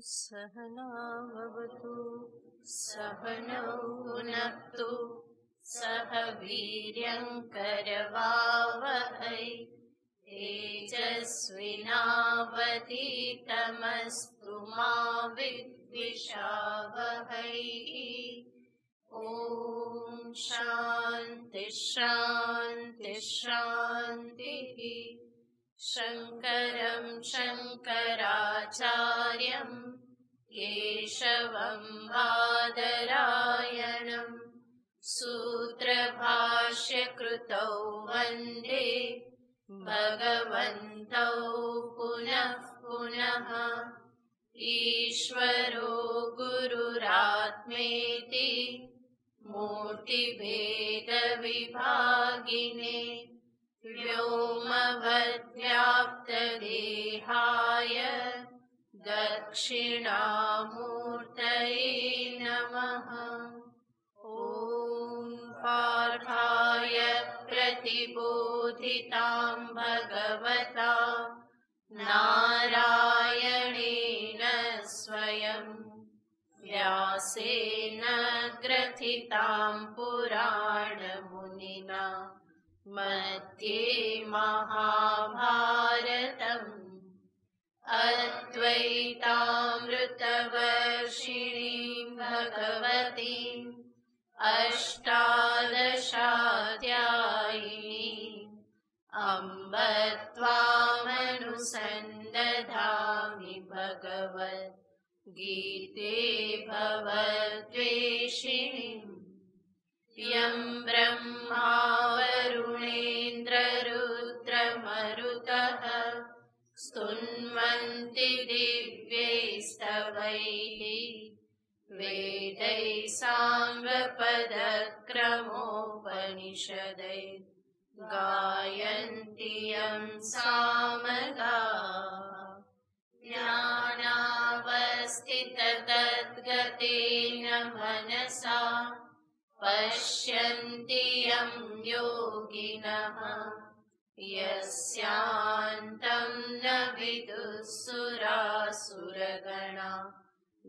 सहना भवतु सहनौ भुनक्तु सह वीर्यङ्करवावहै तेजस्विनावधीतमस्तु मा विद्विषावहै। ॐ शान्ति शान्ति शान्तिः। शङ्करं शङ्कराचार्यं केशवं बादरायणं सूत्रभाष्यकृतौ वन्दे भगवन्तौ पुनः पुनः। ईश्वरो गुरुरात्मेति मूर्तिभेदविभागिने व्योमवद्व्याप्तदेहाय दक्षिणामूर्तये नमः। ॐ पार्थाय प्रतिबोधितां भगवता नारायणेन स्वयं व्यासेन ग्रथितां पुराणमुनिना मध्ये महाभारतम् अद्वैतामृतवर्षिणीं भगवतीम् अष्टादशाध्यायिनीम् अम्ब त्वामनुसन्दधामि भगवद्गीते भवद्वेषिणीम्। यं ब्रह्मा वरुणेन्द्ररुद्रमरुतः स्तुन्वन्ति दिव्यैस्तवैः वेदैः साङ्गपदक्रमोपनिषदैः गायन्ति यं सामगाः। ज्ञानावस्थिततद्गतेन मनसा पश्यन्ति यं योगिनः यस्यान्तं न विदुःसुरासुरगणा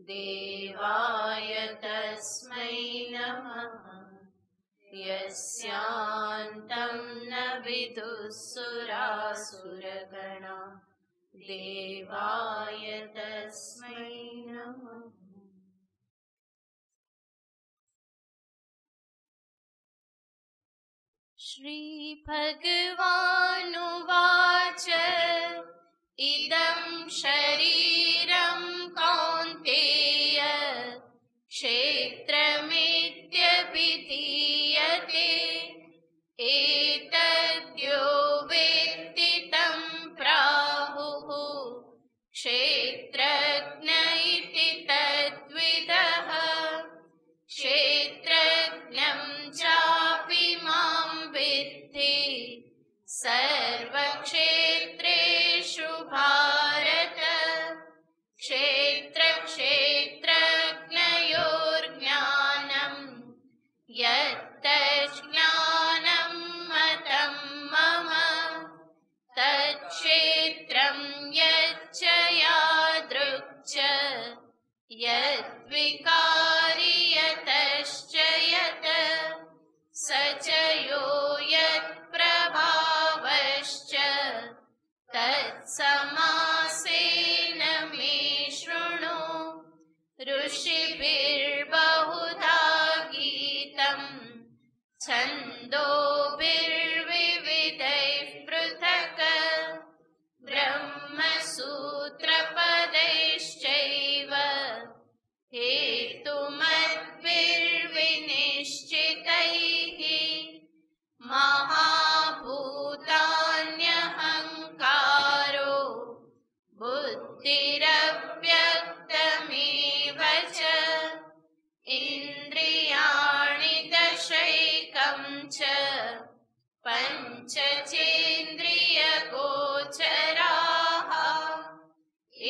देवाय तस्मै नमः। यस्यान्तं न विदुःसुरासुरगणा देवाय तस्मै नमः। श्रीभगवानुवाच इदं शरीरं कौन्तेय क्षेत्रमित्यभिधीयते एतद्यो वेत्ति तं प्राहुः क्षेत्रज्ञ इति तद्विदः। क्षेत्रज्ञं चापि मां विद्धि सर्वक्षेत्रेषु भारत। क्षेत्रक्षेत्रज्ञयोर्ज्ञानं यत्तज्ज्ञानं मतं मम तत्क्षेत्रं यच्च यादृक् च यद्विकारि यतश्च यत् स च यो यत्प्रभावश्च तत्समासेन मे शृणु। ऋषिभिर्बहुधा गीतं छन्दोभिर्विविधैः पृथक् ब्रह्मसूत्रपदैश्चैव हेतुमद्भिर्विनिश्चितैः। महाभूतान्यहङ्कारो बुद्धिरव्यक्तमेव च इन्द्रियाणि दशैकं च पञ्चचेन्द्रियगोचराः।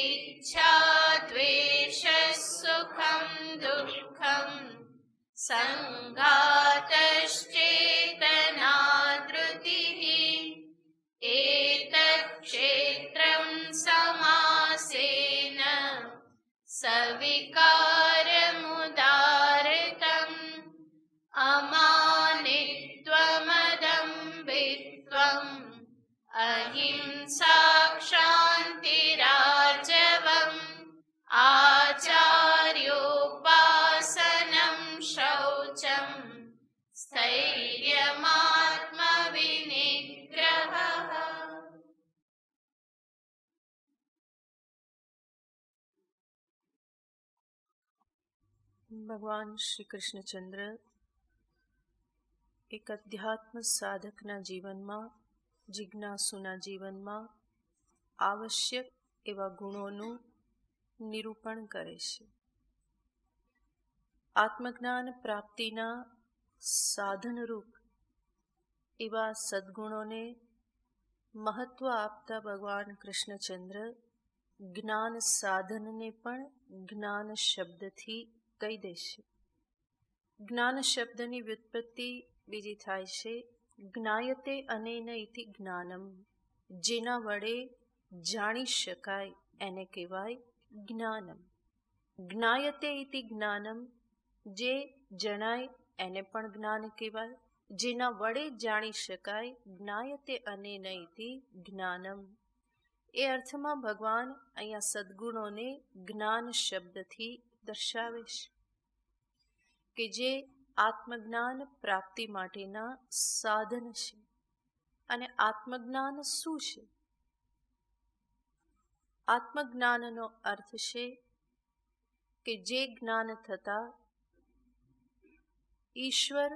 इच्छा द्वेषः सुखं दुःखं सङ्घातश्चेतना धृतिः। एतत् क्षेत्रं समासेन सविकारमुदारतम् अमानित्वमदम्भित्वम् अहिंसा क्षान्तिराजवम् आचार्योपासनं शौचं स्थैर्यमात्मविनिग्रहः। ભગવાન શ્રી કૃષ્ણચંદ્ર એક અધ્યાત્મ સાધકના જીવનમાં, જિજ્ઞાસુના જીવનમાં આવશ્યક એવા ગુણોનું નિરૂપણ કરે છે. આત્મજ્ઞાન પ્રાપ્તિના સાધનરૂપ એવા સદ્ગુણોને મહત્વ આપતા ભગવાન કૃષ્ણચંદ્ર જ્ઞાન સાધનને પણ જ્ઞાન શબ્દથી કહી દેશે. જ્ઞાન શબ્દની વ્યુત્પત્તિ બીજી થાય છે જ્ઞાયતે અનેન ઇતિ જ્ઞાનમ, જેના વડે જાણી શકાય એને કહેવાય જ્ઞાનમ. જ્ઞાયતે ઇતિ જ્ઞાનમ, જે જણાય એને પણ જ્ઞાન કહેવાય, જેના વડે જાણી શકાય જ્ઞાયતે અનેન ઇતિ જ્ઞાનમ. એ અર્થમાં ભગવાન અહીંયા સદ્ગુણોને જ્ઞાન શબ્દથી દર્શાવે છે કે જે આત્મજ્ઞાન પ્રાપ્તિ માટેના સાધન છે. અને આત્મજ્ઞાન શું છે? આત્મજ્ઞાનનો અર્થ છે કે જે જ્ઞાન થતા ઈશ્વર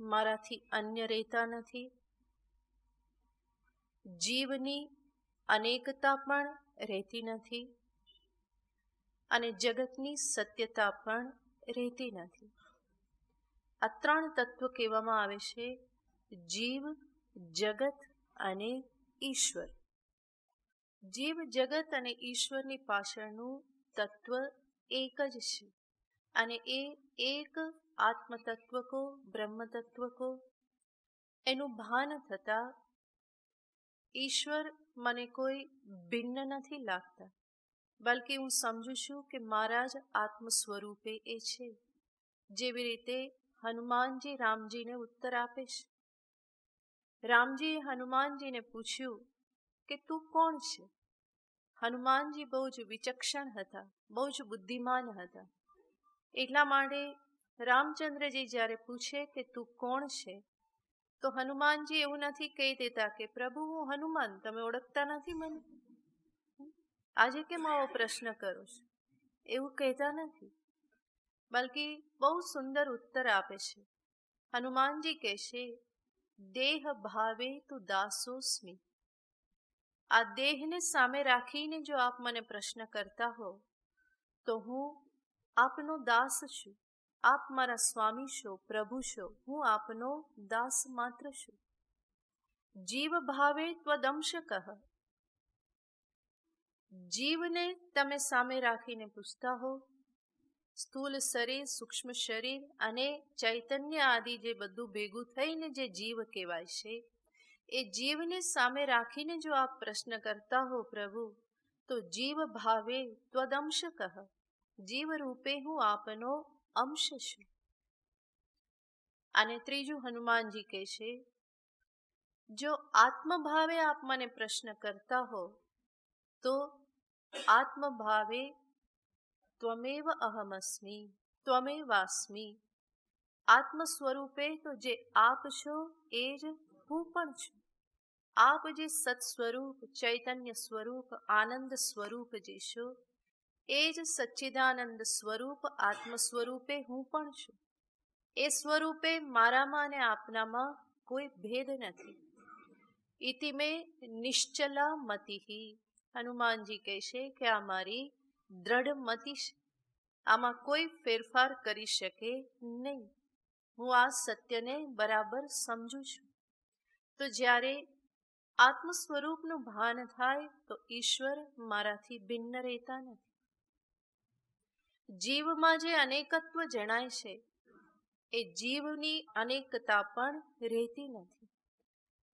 મારાથી અન્ય રહેતા નથી, જીવની અનેકતા પણ રહેતી નથી અને જગતની સત્યતા પણ રહેતી નથી. આ ત્રણ તત્વ કહેવામાં આવે છે જીવ, જગત અને ઈશ્વર. જીવ, જગત અને ઈશ્વરની પાછળનું તત્વ એક જ છે અને એ એક આત્મતત્વ કો, બ્રહ્મ તત્વ કો એનું ભાન થતા ઈશ્વર મને કોઈ ભિન્ન નથી લાગતા, બલકે હું સમજું છું કે મારા જ આત્મ સ્વરૂપે એ છે. જેવી રીતે હનુમાનજી રામજીને ઉત્તર આપે છે. રામજીએ હનુમાનજીને પૂછ્યું કે તું કોણ છે? હનુમાનજી બહુ જ વિચક્ષણ હતા, બહુ જ બુદ્ધિમાન હતા. એટલા માટે રામચંદ્રજી જ્યારે પૂછે કે તું કોણ છે, તો હનુમાનજી એવું નથી કહી દેતા કે પ્રભુ હું હનુમાન, તમે ઓળખતા નથી મને, આજે કેમ આવો પ્રશ્ન કરો છો, એવું કહેતા નથી. બલકે બહુ સુંદર ઉત્તર આપે છે. હનુમાનજી કહેશે દેહ ભાવે તું દાસોસ્મી. આ દેહને સામે રાખીને જો આપ મને પ્રશ્ન કરતા હો તો હું આપનો દાસ છું. આપ મારા સ્વામી છો, પ્રભુ છો, હું આપનો દાસ માત્ર છું. જીવ ભાવે ત્વદંશકઃ. જીવને તમે સામે રાખીને પૂછતા હો, સ્થૂલ શરીર, સૂક્ષ્મ શરીર અને ચૈતન્ય આદિ જે બધું ભેગું થઈને જે જીવ કહેવાય છે, એ જીવને સામે રાખીને જો આપ પ્રશ્ન કરતા હો પ્રભુ, તો જીવ ભાવે ત્વદંશકઃ. જીવ રૂપે હું આપનો અંશ છું. અને ત્રીજું હનુમાનજી કહે છે જો આત્મભાવે આપ મને પ્રશ્ન કરતા હો તો આત્મભાવે ત્વમેવ અહમસ્મી, ત્વમેવાસ્મી. આત્મ સ્વરૂપે તો જે આપ છો એ જ હું પણ છું. આપ જે સત સ્વરૂપ, ચૈતન્ય સ્વરૂપ, આનંદ સ્વરૂપ જે છો એ જ સચ્ચિદાનંદ સ્વરૂપ આત્મ સ્વરૂપે હું પણ છું. એ સ્વરૂપે મારામાં અને આપનામાં કોઈ ભેદ નથી. ઇતિ મે નિશ્ચલા મતિહિ. હનુમાનજી કહેશે કે આ મારી દ્રઢ મતિ છે, આમાં કોઈ ફેરફાર કરી શકે નહીં. હું આ સત્યને બરાબર સમજું છું. તો જ્યારે આત્મ સ્વરૂપનું ભાન થાય તો ઈશ્વર મારાથી ભિન્ન રહેતા નથી. જીવમાં જે અનેકત્વ જણાય છે એ જીવની અનેકતા પણ રહેતી નથી.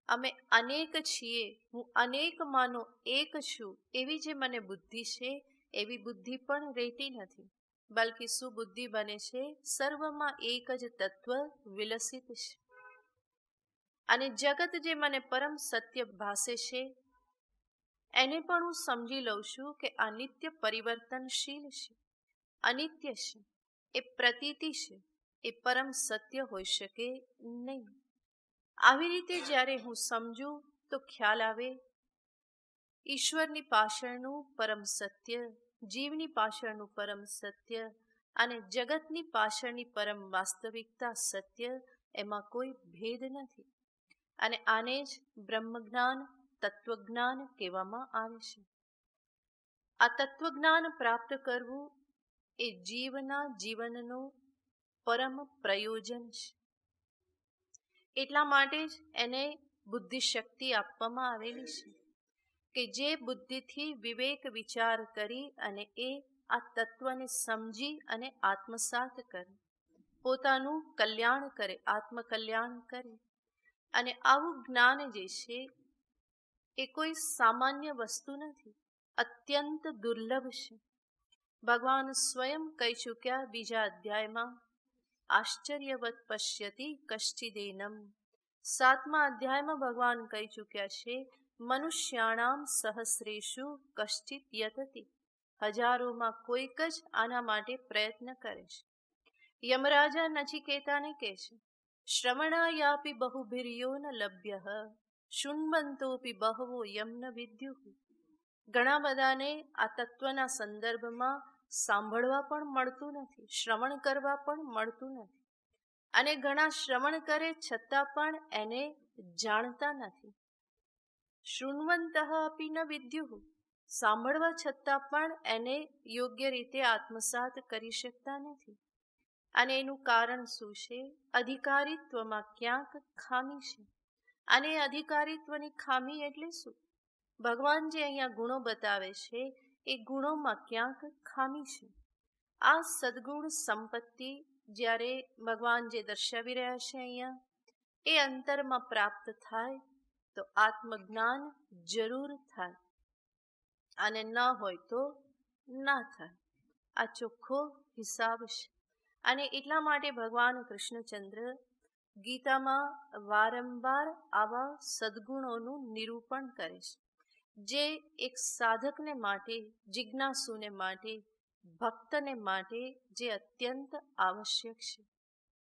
અમે અનેક છીએ, હું અનેકમાંનો એક છું, એવી જે મને બુદ્ધિ છે એવી બુદ્ધિ પણ રહેતી નથી, બલ્કિ શું બુદ્ધિ બને છે? સર્વમાં એક જ તત્વ વિલસિત છે. અને જગત જે મને પરમ સત્ય ભાસે છે, એને પણ હું સમજી લઉં છું કે આ નિત્ય પરિવર્તનશીલ છે, અનિત્ય છે, એ પ્રતીતિ છે, એ પરમ સત્ય હોઈ શકે નહીં. આવી રીતે જ્યારે હું સમજું તો ખ્યાલ આવે ઈશ્વરની પાછળનું પરમ સત્ય, જીવની પાછળનું પરમ સત્ય અને જગતની પાછળની પરમ વાસ્તવિકતા સત્ય, એમાં કોઈ ભેદ નથી. અને આને જ બ્રહ્મજ્ઞાન, તત્વજ્ઞાન કહેવામાં આવે છે. આ તત્વજ્ઞાન પ્રાપ્ત કરવું એ જીવના જીવનનું પરમ પ્રયોજન છે. એટલા માટે જ એને બુદ્ધિશક્તિ આપવામાં આવેલી છે કે જે બુદ્ધિથી વિવેક વિચાર કરી અને એ આ તત્વને સમજી અને આત્મસાત કરે, પોતાનું કલ્યાણ કરે, આત્મકલ્યાણ કરે. અને આવું જ્ઞાન જે છે એ કોઈ સામાન્ય વસ્તુ નથી, અત્યંત દુર્લભ છે. ભગવાન સ્વયં કહી ચૂક્યા બીજા અધ્યાયમાં, આશ્ચર્યવત પશ્યતિ કશ્ચિદેનમ. 7મા અધ્યાયમાં ભગવાન કહી ચૂક્યા છે, મનુષ્યાણામ સહસ્રેષુ કશ્ચિત યતતિ. હજારોમાં કોઈક જ આના માટે પ્રયત્ન કરે છે. યમરાજા નચિકેતાને કહે છે, શ્રવણાયાપી બહુભિર્યો ન લભ્યઃ શૃણ્વંતોપી બહવો યમ ન વિદ્યુઃ. ઘણા બધાને આ તત્વના સંદર્ભમાં સાંભળવા પણ મળતું નથી, શ્રવણ કરવા પણ મળતું નથી. અને ઘણા શ્રવણ કરે છતાં પણ એને જાણતા નથી. શૃણ્વંતઃ અપી ન વિદ્યુઃ. સાંભળવા છતાં પણ એને યોગ્ય રીતે આત્મસાત કરી શકતા નથી. અને એનું કારણ શું છે? અધિકારીત્વમાં ક્યાંક ખામી છે. અને અધિકારીત્વની ખામી એટલે શું? ભગવાન જે અહીંયા ગુણો બતાવે છે એ ગુણોમાં ક્યાંક ખામી છે. આ સદગુણ સંપત્તિ જ્યારે ભગવાન જે દર્શાવી રહ્યા છે અહીંયા, એ અંતરમાં પ્રાપ્ત થાય તો આત્મજ્ઞાન જરૂર થાય, અને ન હોય તો ના થાય. આ ચોખ્ખો હિસાબ છે. અને એટલા માટે ભગવાન કૃષ્ણચંદ્ર ગીતામાં વારંવાર આવા સદગુણોનું નિરૂપણ કરે છે, જે એક સાધકને માટે, જિજ્ઞાસુને માટે, ભક્તને માટે જે અત્યંત આવશ્યક છે.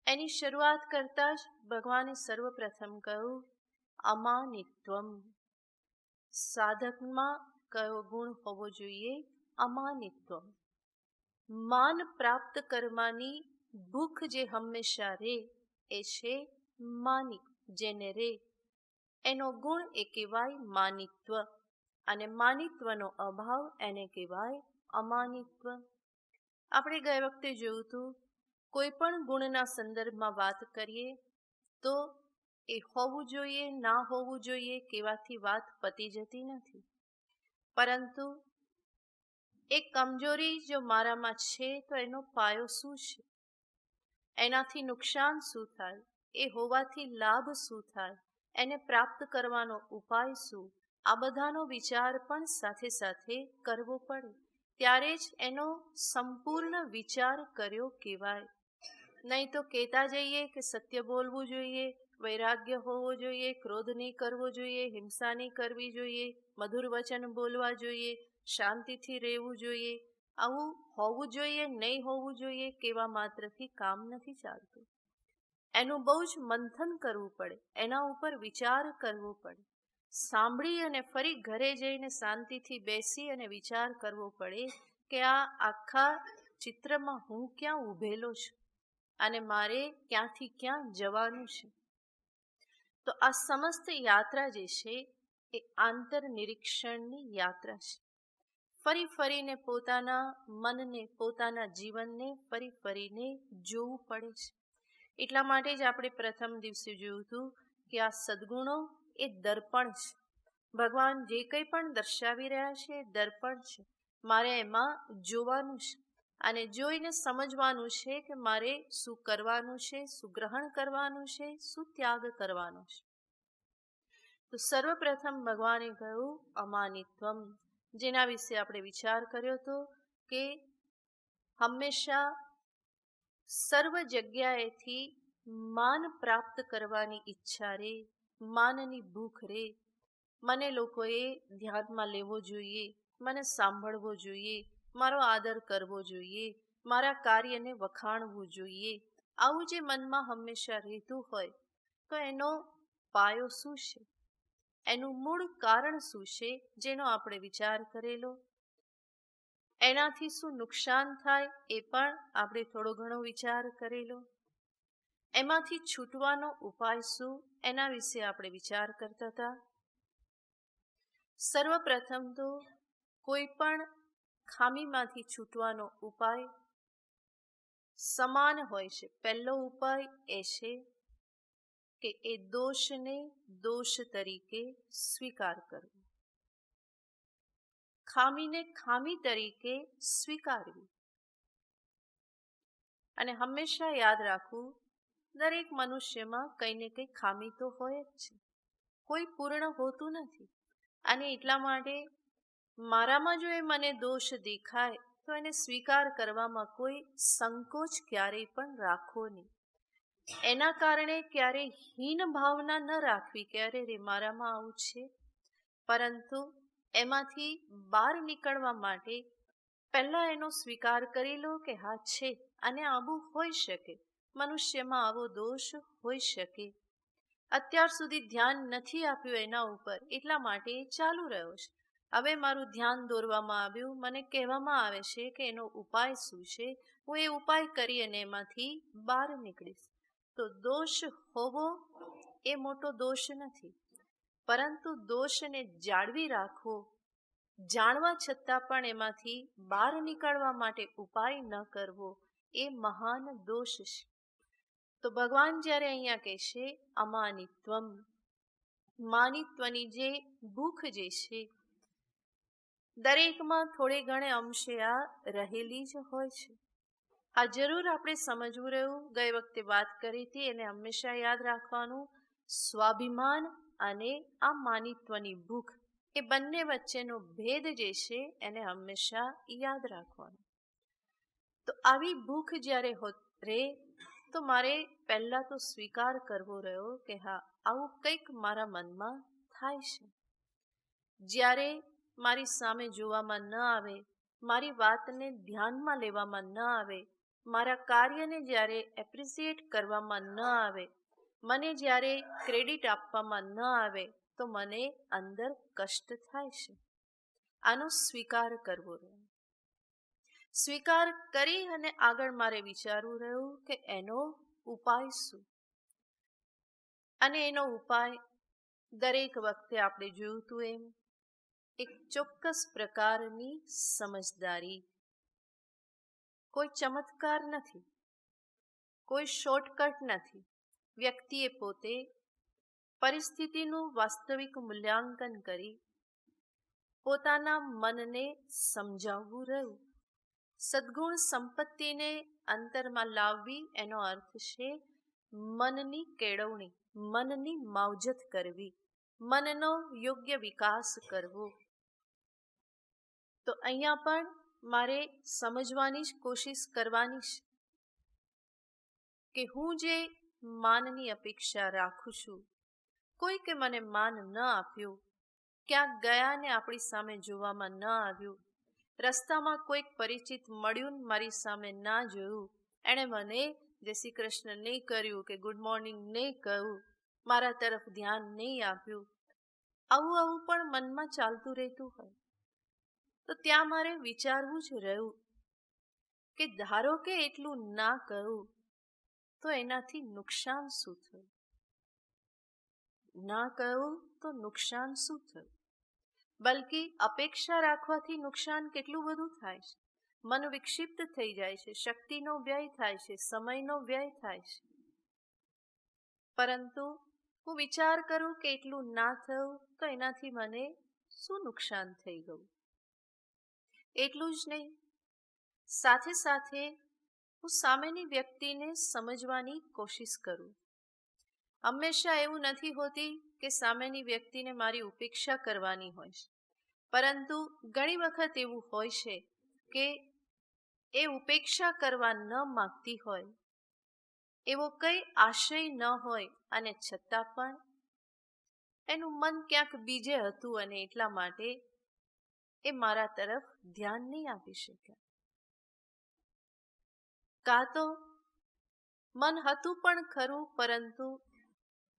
એની શરૂઆત કરતા જ ભગવાને સર્વપ્રથમ કહ્યું અમાનિત્વમ. સાધકમાં કયો ગુણ હોવો જોઈએ? અમાનિત્વમ. માન પ્રાપ્ત કરવાની ભૂખ જે હંમેશા રે એ છે માનિક, જેને રે એનો ગુણ એ કહેવાય માનિત્વ. અને માનિત્વનો અભાવ એને કહેવાય અમાનિત્વ. આપણે ગઈ વખતે જોયું હતું, કોઈ પણ ગુણના સંદર્ભમાં વાત કરીએ તો એ હોવું જોઈએ, ના હોવું જોઈએ કહેવાથી વાત પતી જતી નથી. પરંતુ એ કમજોરી જો મારામાં છે તો એનો પાયો શું છે? એનાથી નુકસાન શું થાય? એ હોવાથી લાભ શું થાય? એને પ્રાપ્ત કરવાનો ઉપાય શું? આ બધાનો વિચાર પણ સાથે સાથે કરવો પડે. ત્યારે જ એનો સંપૂર્ણ વિચાર કર્યો કહેવાય. નહીં તો કહેતા જઈએ કે સત્ય બોલવું જોઈએ, વૈરાગ્ય હોવો જોઈએ, ક્રોધ નહીં કરવો જોઈએ, હિંસા નહીં કરવી જોઈએ, મધુર વચન બોલવા જોઈએ, શાંતિથી રહેવું જોઈએ. આવું હોવું જોઈએ, નહીં હોવું જોઈએ કેવા માત્રથી કામ નથી ચાલતું. એનું બહુ જ મંથન કરવું પડે, એના ઉપર વિચાર કરવો પડે. સાંભળી અને ફરી ઘરે જઈને શાંતિથી બેસી અને વિચાર કરવો પડે કે આ આખા ચિત્રમાં હું ક્યાં ઊભેલો છું અને મારે ક્યાંથી ક્યાં જવાનું છે. તો આ સમસ્ત યાત્રા જે છે એ આંતરનિરીક્ષણની યાત્રા છે. ફરી ફરીને પોતાના મનને, પોતાના જીવનને ફરી ફરીને જોવું પડે છે. એટલા માટે જ આપણે પ્રથમ દિવસે જોયું હતું કે આ સદગુણો એ દર્પણ છે. ભગવાન જે કંઈ પણ દર્શાવી રહ્યા છે એ દર્પણ છે. મારે એમાં જોવાનું છે અને જોઈને સમજવાનું છે કે મારે શું કરવાનું છે, શું ગ્રહણ કરવાનું છે, શું ત્યાગ કરવાનો છે. તો સર્વપ્રથમ ભગવાને કહ્યું અમાનિત્વમ. જેના વિશે આપણે વિચાર કર્યો હતો કે હંમેશા સર્વ જગ્યાએથી માન પ્રાપ્ત કરવાની ઈચ્છા રે, માનની ભૂખ રે, મને લોકોએ ધ્યાનમાં લેવો જોઈએ, મને સાંભળવો જોઈએ, મારો આદર કરવો જોઈએ, મારા કાર્યને વખાણવું જોઈએ. આવું જે મનમાં હંમેશા રહેતું હોય તો એનો પાયો શું છે, એનું મૂળ કારણ શું છે, જેનો આપણે વિચાર કરેલો. એનાથી શું નુકસાન થાય એ પણ આપણે થોડો ઘણો વિચાર કરેલો. એમાંથી છૂટવાનો ઉપાય શું, એના વિશે આપણે વિચાર કરતા હતા. સર્વપ્રથમ તો કોઈ પણ ખામીમાંથી છૂટવાનો ઉપાય સમાન હોય છે. પહેલો ઉપાય એ છે કે એ દોષને દોષ તરીકે સ્વીકાર કરવો, ખામીને ખામી તરીકે સ્વીકારવી. અને હંમેશા યાદ રાખવું, દરેક મનુષ્યમાં કંઈ ને કંઈ ખામી તો હોય જ છે, કોઈ પૂર્ણ હોતું નથી. અને એટલા માટે મારામાં જો એ મને દોષ દેખાય તો એને સ્વીકાર કરવામાં કોઈ સંકોચ ક્યારેય પણ રાખવો નહીં. એના કારણે ક્યારેય હીન ભાવના ન રાખવી કે અરે રે મારામાં આવું છે, પરંતુ એમાંથી બહાર નીકળવા માટે પહેલાં એનો સ્વીકાર કરી લો કે હા છે, અને આવું હોઈ શકે, મનુષ્યમાં આવો દોષ હોઈ શકે. અત્યાર સુધી ધ્યાન નથી આપ્યું એના ઉપર, એટલા માટે એ ચાલુ રહ્યો છે. હવે મારું ધ્યાન દોરવામાં આવ્યું, મને કહેવામાં આવે છે કે એનો ઉપાય શું છે, હું એ ઉપાય કરી અને એમાંથી બહાર નીકળીશ. તો દોષ હોવો એ મોટો દોષ નથી, પરંતુ દોષને જાળવી રાખવો, જાણવા છતાં પણ એમાંથી બહાર નીકળવા માટે ઉપાય ન કરવો, એ મહાન દોષ છે. તો ભગવાન જ્યારે અહીંયા કહેશે અમાનિત્વમ, માનિત્વની જે ભૂખ જે છે દરેકમાં થોડે ઘણે અંશે આ રહેલી જ હોય છે. આ જરૂર આપણે સમજવું રહ્યું. ગઈ વખતે વાત કરી હતી, એને હંમેશા યાદ રાખવાનું. સ્વાભિમાન અને આ માનિત્વની ભૂખ, એ બંને વચ્ચેનો ભેદ જે છે એને હંમેશા યાદ રાખવાનો. તો આવી ભૂખ જ્યારે રે તો મારે પહેલાં તો સ્વીકાર કરવો રહ્યો કે હા આવું કંઈક મારા મનમાં થાય છે. જ્યારે મારી સામે જોવામાં ન આવે, મારી વાતને ધ્યાનમાં લેવામાં ન આવે, મારા કાર્યને જ્યારે એપ્રિસિએટ કરવામાં ન આવે, મને જ્યારે ક્રેડિટ આપવામાં ન આવે તો મને અંદર કષ્ટ થાય છે. આનો સ્વીકાર કરવો રહ્યો. સ્વીકાર કરી અને આગળ મારે વિચારવું રહ્યું કે એનો ઉપાય શું. અને એનો ઉપાય દરેક વખતે આપણે જોયું હતું એમ એક ચોક્કસ પ્રકારની સમજદારી. કોઈ ચમત્કાર નથી, કોઈ શોર્ટકટ નથી. વ્યક્તિએ પોતે પરિસ્થિતિનું વાસ્તવિક મૂલ્યાંકન કરી પોતાના મનને સમજાવવું રહ્યું. સદ્ગુણ સંપત્તિને અંતરમાં લાવવી એનો અર્થ છે મનની કેળવણી, મનની માવજત કરવી, મનનો યોગ્ય વિકાસ કરવો. તો અહીંયા પણ મારે સમજવાની જ કોશિશ કરવાની છે કે હું જે માનની અપેક્ષા રાખું છું, કોઈકે મને માન ન આપ્યું, ક્યાંક ગયા ને આપણી સામે જોવામાં ન આવ્યું, રસ્તામાં કોઈક પરિચિત મળ્યું ને મારી સામે ના જોયું, એણે મને જય શ્રી કૃષ્ણ નહીં કર્યું કે ગુડ મોર્નિંગ નહીં કહ્યું, મારા તરફ ધ્યાન નહીં આપ્યું, આવું પણ મનમાં ચાલતું રહેતું હોય તો ત્યાં મારે વિચારવું જ રહ્યું કે ધારો કે એટલું ના કહું તો એનાથી નુકસાન શું થયું, ના કહું તો નુકસાન શું થયું. બલકી અપેક્ષા રાખવાથી નુકસાન કેટલું બધું થાય છે. મન વિક્ષિપ્ત થઈ જાય છે, શક્તિનો વ્યય થાય છે, સમયનો વ્યય થાય છે. પરંતુ હું વિચાર કરું કે એટલું ના થયું તો એનાથી મને શું નુકસાન થઈ ગયું. એટલું જ નહીં, સાથે સાથે હું સામેની વ્યક્તિને સમજવાની કોશિશ કરું. હંમેશા એવું નથી હોતી કે સામેની વ્યક્તિને મારી ઉપેક્ષા કરવાની હોય છે. પરંતુ ઘણી વખત એવું હોય છે કે એ ઉપેક્ષા કરવા ન માગતી હોય, એવો કંઈ આશય ન હોય, અને છતાં પણ એનું મન ક્યાંક બીજે હતું અને એટલા માટે એ મારા તરફ ધ્યાન નહીં આપી શક્યા. કાં તો મન હતું પણ ખરું, પરંતુ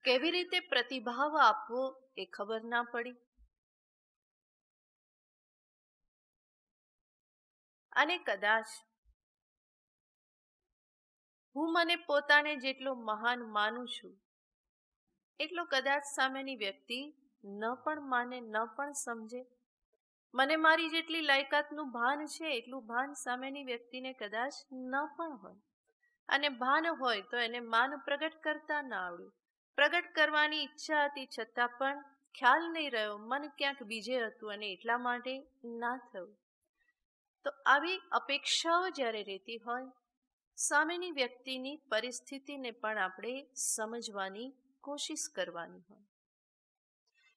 કેવી રીતે પ્રતિભાવ આપવો એ ખબર ના પડી. અને કદાચ હું મને પોતાને જેટલો મહાન માનું છું એટલો કદાચ સામેની વ્યક્તિ ન પણ માને, ન પણ સમજે. મને મારી જેટલી લાયકાતનું ભાન છે એટલું ભાન સામેની વ્યક્તિને કદાચ ન પણ હોય, અને ભાન હોય તો એને માન પ્રગટ કરતા ન આવડ્યું. પ્રગટ કરવાની ઈચ્છા હતી છતાં પણ ખ્યાલ નહીં રહ્યો, મન ક્યાંક બીજે હતું અને એટલા માટે ના થયું. તો આવી અપેક્ષાઓ જ્યારે રહેતી હોય, સામેની વ્યક્તિની પરિસ્થિતિને પણ આપણે સમજવાની કોશિશ કરવાની હોય.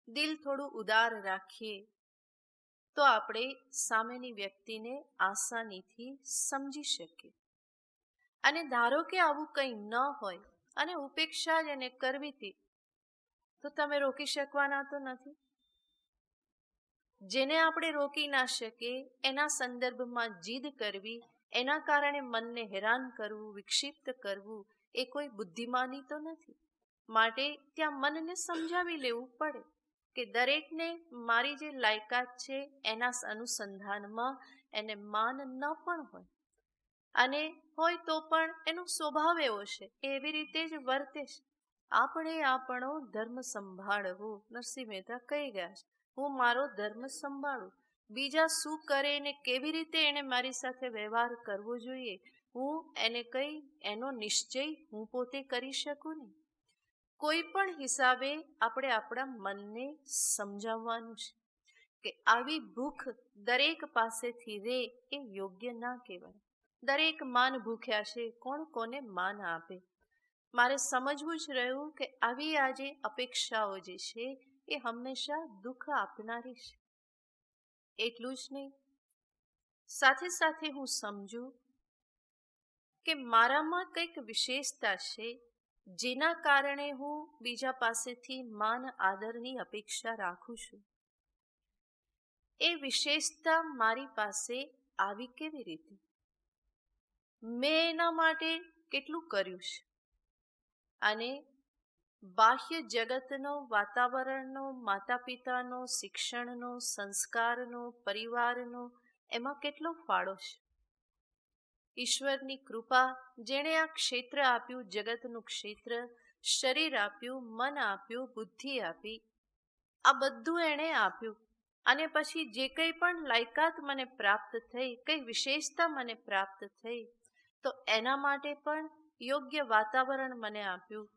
દિલ થોડું ઉદાર રાખીએ તો આપણે સામેની વ્યક્તિને આસાનીથી સમજી શકીએ. અને ધારો કે આવું કંઈ ન હોય અને ઉપેક્ષા જ એને કરવી હતી, તો તમે રોકી શકવાના તો નથી. જેને આપણે રોકી ના શકીએ એના સંદર્ભમાં જીદ કરવી, એના કારણે મનને હેરાન કરવું, વિક્ષિપ્ત કરવું, એ કોઈ બુદ્ધિમાની તો નથી. માટે ત્યાં મનને સમજાવી લેવું પડે કે દરેકને મારી જે લાયકાત છે એના અનુસંધાનમાં એને માન ન પણ હોય, અને હોય તો પણ એનો સ્વભાવ એવો છે, એવી રીતે જ વર્તે છે. આપણે આપણો ધર્મ સંભાળવો, નરસિંહ મહેતા કહી ગયા છે, હું મારો ધર્મ સંભાળું. બીજા શું કરે ને કેવી રીતે એને મારી સાથે વ્યવહાર કરવો જોઈએ, હું એને કંઈ એનો નિશ્ચય હું પોતે કરી શકું નહીં. કોઈ પણ હિસાબે આપણે આપણા મનને સમજાવવાનું છે કે આવી ભૂખ દરેક પાસેથી રે એ યોગ્ય ના કહેવાય. દરેક માન ભૂખ્યા છે, કોણ કોને માન આપે. મારે સમજવું જ રહ્યું કે આવી આજે અપેક્ષાઓ જે છે એ હંમેશા દુઃખ આપનારી છે. એટલું જ નહીં, સાથે સાથે હું સમજું કે મારામાં કંઈક વિશેષતા છે જેના કારણે હું બીજા પાસેથી માન આદરની અપેક્ષા રાખું છું. એ વિશેષતા મારી પાસે આવી કેવી રીતે? મેં એના માટે કેટલું કર્યું છે, અને બાહ્ય જગતનો, વાતાવરણનો, માતા પિતાનો, શિક્ષણનો, સંસ્કારનો, પરિવારનો એમાં કેટલો ફાળો છે. ઈશ્વરની કૃપા, જેણે આ ક્ષેત્ર આપ્યું, જગતનું ક્ષેત્ર, શરીર આપ્યું, મન આપ્યું, બુદ્ધિ આપી, આ બધું એણે આપ્યું. અને પછી જે કંઈ પણ લાયકાત મને પ્રાપ્ત થઈ, કઈ વિશેષતા મને પ્રાપ્ત થઈ, તો એના માટે પણ યોગ્ય વાતાવરણ મને આપ્યું,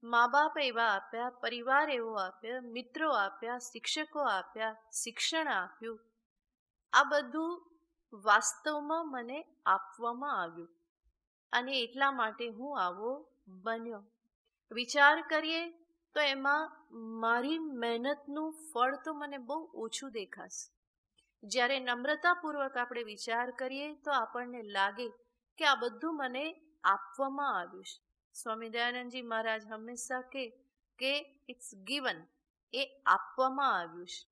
મા બાપ એવા આપ્યા, પરિવાર એવો આપ્યો, મિત્રો આપ્યા, શિક્ષકો આપ્યા, શિક્ષણ આપ્યું. આ બધું વાસ્તવમાં મને આપવામાં આવ્યું, અને એટલા માટે હું આવો બન્યો. વિચાર કરીએ તો એમાં મારી મહેનતનું ફળ તો મને બહુ ઓછું દેખાશે. જ્યારે નમ્રતાપૂર્વક આપણે વિચાર કરીએ તો આપણને લાગે કે આ બધું મને આપવામાં આવ્યું છે. સ્વામી દયાનંદજી મહારાજ હંમેશા કે ઇટ્સ ગિવન, એ આપવામાં આવ્યું છે.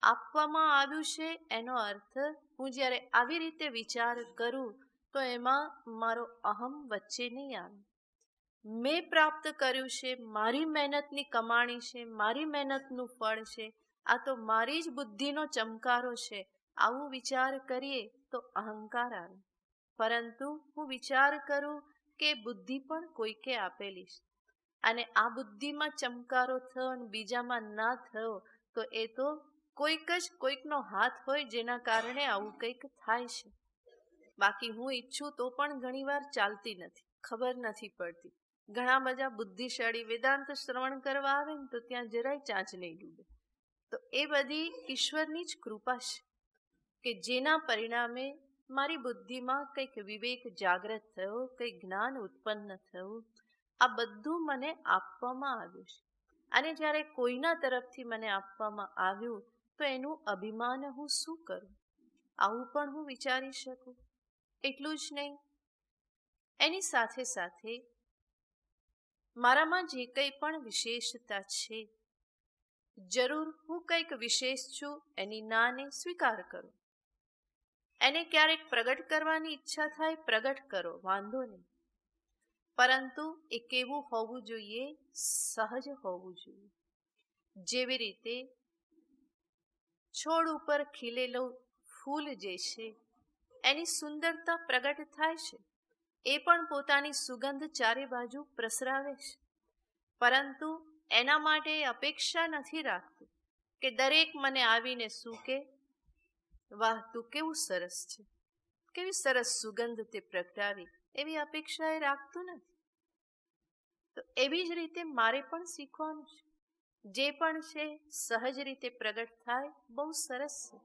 આપવામાં આવ્યું છે એનો અર્થ, હું જ્યારે આવી રીતે વિચાર કરું તો એમાં મારો અહમ વચ્ચે નહીં આવે. મેં પ્રાપ્ત કર્યું છે, મારી મહેનતની કમાણી છે, મારી મહેનતનું ફળ છે, આ તો મારી જ બુદ્ધિનો ચમકારો છે. આવું વિચાર કરીએ તો અહંકાર આવે. પરંતુ હું વિચાર કરું કે બુદ્ધિ પણ કોઈકે આપેલી છે, અને આ બુદ્ધિમાં ચમકારો થયો અને બીજામાં ના થયો, તો એ તો કોઈક જ કોઈકનો હાથ હોય જેના કારણે આવું કંઈક થાય છે. બાકી હું ઈચ્છું તો પણ ઘણીવાર ચાલતી નથી, ખબર નથી પડતી. ઘણા બધા બુદ્ધિશાળી વેદાંત શ્રવણ કરવા આવે ને તો ત્યાં જરાય ચાંચ નહીં ડૂબે. તો એ બધી ઈશ્વરની જ કૃપા છે કે જેના પરિણામે મારી બુદ્ધિમાં કંઈક વિવેક જાગૃત થયો, કંઈક જ્ઞાન ઉત્પન્ન થયું. આ બધું મને આપવામાં આવ્યું છે. અને જ્યારે કોઈના તરફથી મને આપવામાં આવ્યું તો એનું અભિમાન હું શું કરું? આવું પણ હું વિચારી શકું. એટલું જ નહીં, એની સાથે સાથે મારામાં જે કંઈ પણ વિશેષતા છે, જરૂર હું કંઈક વિશેષ છું એની નાને સ્વીકાર કરો. એને ક્યારેક પ્રગટ કરવાની ઈચ્છા થાય, પ્રગટ કરો, વાંધો નહીં. પરંતુ એ કેવું હોવું જોઈએ? સહજ હોવું જોઈએ. જેવી રીતે છોડ ઉપર ખીલેલું ફૂલ જે છે એની સુંદરતા પ્રગટ થાય છે, એ પણ પોતાની સુગંધ ચારે બાજુ પ્રસરાવે છે. પરંતુ એના માટે અપેક્ષા નથી રાખતું કે દરેક મને આવીને શું કે, વાહ તું કેવું સરસ છે, કેવી સરસ સુગંધ તે પ્રગટાવી, એવી અપેક્ષા એ રાખતું નથી. તો એવી જ રીતે મારે પણ શીખવાનું છે. જે પણ છે સહજ રીતે પ્રગટ થાય, બહુ સરસ છે.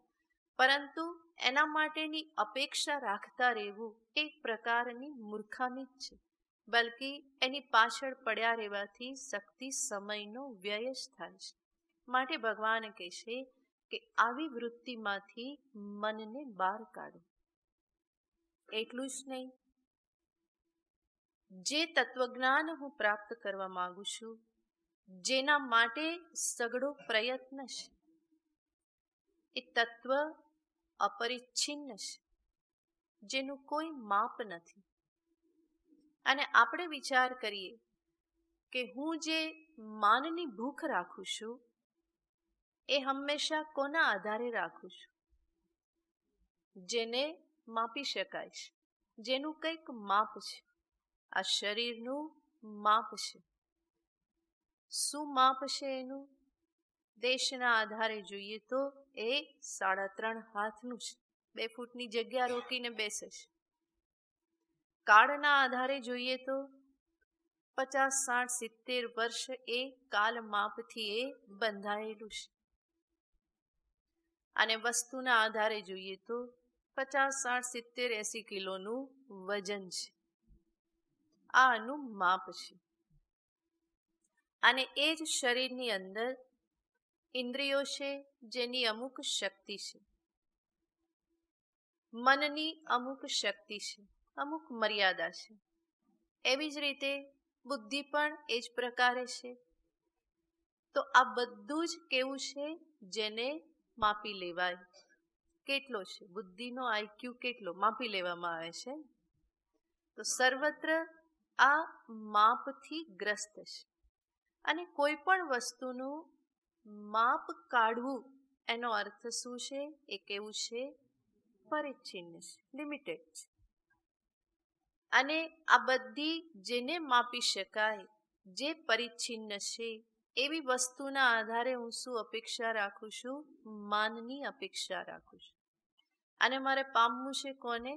પરંતુ એના માટેની અપેક્ષા રાખતા રહેવું એક પ્રકારની મૂર્ખામી જ છે. બલકી એની પાછળ પડ્યા રહેવાથી શક્તિ સમયનો વ્યય જ થાય છે. માટે ભગવાન કહે છે કે આવી વૃત્તિમાંથી મનને બહાર કાઢો. એટલું જ નહીં, જે તત્વજ્ઞાન હું પ્રાપ્ત કરવા માંગુ છું, જેના માટે સઘળો પ્રયત્ન છે, એ તત્વ અપરિચ્છિન્ન છે, જેનું કોઈ માપ નથી. અને આપણે વિચાર કરીએ કે હું જે માનની ભૂખ રાખું છું, એ હંમેશા કોના આધારે રાખું છું? જેને માપી શકાય છે, જેનું કંઈક માપ છે. આ શરીરનું માપ છે. શું માપ છે એનું? દેશના આધારે જોઈએ તો એ 3.5 હાથનું છે. 2 ફૂટની જગ્યા રોકીને બેસે છે. કાળના આધારે જોઈએ તો 50, 60, 70 વર્ષ એ કાલ માપથી એ બંધાયેલું છે. અને વસ્તુના આધારે જોઈએ તો 50, 60, 70, 80 કિલોનું વજન છે. આ આનું માપ છે. અને એ જ શરીરની અંદર ઇન્દ્રિયો છે, જેની અમુક શક્તિ છે, મનની અમુક શક્તિ છે, અમુક મર્યાદા છે. એવી જ રીતે બુદ્ધિ પણ એ જ પ્રકારે છે. તો આ બધું જ કેવું છે? જેને માપી લેવાય. કેટલો છે બુદ્ધિનો આઈક્યુ? કેટલો માપી લેવામાં આવે છે? તો સર્વત્ર આ માપથી ગ્રસ્ત છે. અને કોઈ પણ વસ્તુનું માપ કાઢવું, એનો અર્થ શું છે? એ કેવું છે? પરિચ્છિન્ન છે, લિમિટેડ છે. અને આ બધી જેને માપી શકાય, જે પરિચ્છિન્ન છે, એવી વસ્તુના આધારે હું શું અપેક્ષા રાખું છું? માનની અપેક્ષા રાખું છું. અને મારે પામવું છે કોને?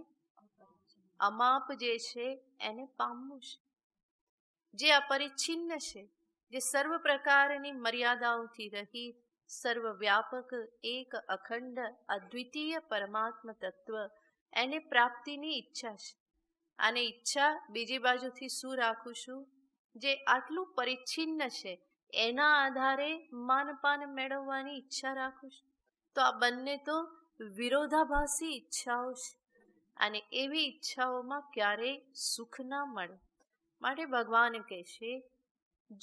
અમાપ જે છે એને પામવું છે. જે અપરિચ્છિન્ન છે, જે સર્વ પ્રકારની મર્યાદાઓથી રહિત, સર્વવ્યાપક, એક અખંડ અદ્વિતીય પરમાત્મ તત્વ, એને પ્રાપ્તિની ઈચ્છા છે. અને ઈચ્છા બીજી બાજુથી શું રાખું છું? જે આટલું પરિચ્છિન્ન છે એના આધારે માનપાન મેળવવાની ઈચ્છા રાખું છું. તો આ બંને તો વિરોધાભાસી ઈચ્છાઓ છે. અને એવી ઈચ્છાઓમાં ક્યારેય સુખ ના મળે. માટે ભગવાન કહે છે,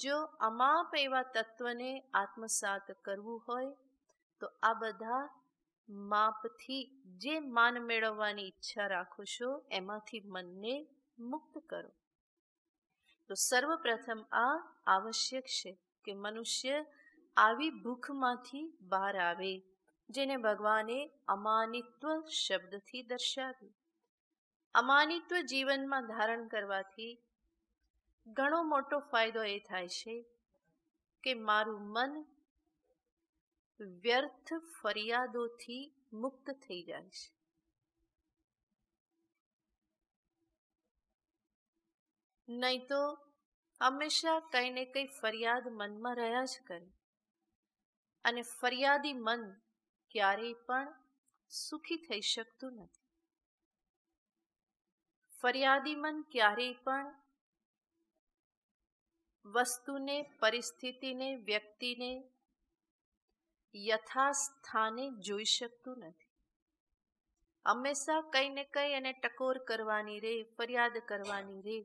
જો અમાપ એવા તત્વને આત્મસાત કરવું હોય તો આ બધા માપથી જે માન મેળવવાની ઈચ્છા રાખો છો, એમાંથી મનને મુક્ત કરો. તો સર્વપ્રથમ આ આવશ્યક છે કે મનુષ્ય આવી ભૂખમાંથી બહાર આવે, જેને ભગવાને અમાનિત્વ શબ્દથી દર્શાવ્યું. અમાનિત્વ જીવનમાં ધારણ કરવાથી ઘણો મોટો ફાયદો એ થાય છે કે મારું મન વ્યર્થ ફરિયાદોથી મુક્ત થઈ જાય છે. નહીં તો હંમેશા કંઈ ને કંઈ ફરિયાદ મનમાં રહ્યા જ કરે. અને ફરિયાદી મન ક્યારેય પણ સુખી થઈ શકતું નથી. ફરિયાદી મન ક્યારેય પણ વસ્તુને, પરિસ્થિતિને, વ્યક્તિને યથાસ્થાને જોઈ શકતું નથી. હંમેશા કંઈ ને કંઈ એને ટકોર કરવાની રે, ફરિયાદ કરવાની રે.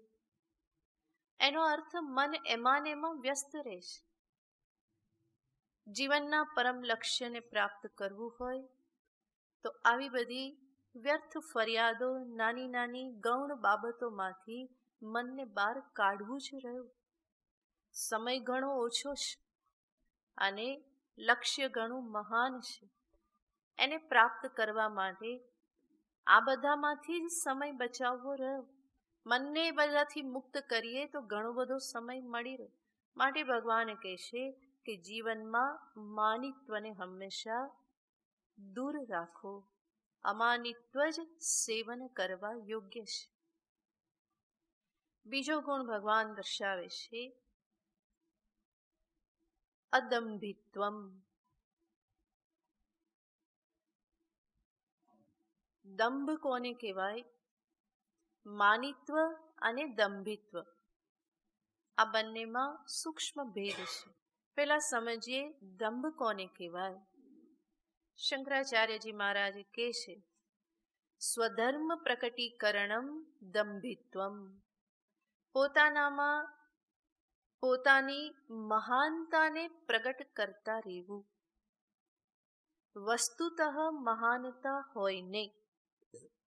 એનો અર્થ મન એમાં ને એમાં વ્યસ્ત રહેશે. જીવનના પરમ લક્ષ્યને પ્રાપ્ત કરવું હોય તો આવી બધી વ્યર્થ ફરિયાદો, નાની નાની ગૌણ બાબતોમાંથી મનને બહાર કાઢવું જ રહ્યું. સમય ઘણો ઓછો છે અને લક્ષ્ય ઘણું મહાન છે. એને પ્રાપ્ત કરવા માટે આ બધામાંથી જ સમય બચાવવો રહ્યો. મનને એ બધાથી મુક્ત કરીએ તો ઘણો બધો સમય મળી રહે. માટે ભગવાન કહેશે કે જીવનમાં માનિત્વને હંમેશા દૂર રાખો. અમાનિત્વ જ સેવન કરવા યોગ્ય છે. બીજો ગુણ ભગવાન દર્શાવે છે અદંભિત્વમ. દંભ કોને કહેવાય? માનિત્વ અને દંભિત્વ આ બંનેમાં સૂક્ષ્મ ભેદ છે. પહેલા સમજીએ દંભ કોને કહેવાય. શંકરાચાર્યજી મહારાજ કહે છે સ્વધર્મ પ્રકટીકરણમ દંભિત્વમ. પોતાનામાં પોતાની મહાનતાને પ્રગટ કરતા રહેવું. વસ્તુતઃ મહાનતા હોય નહીં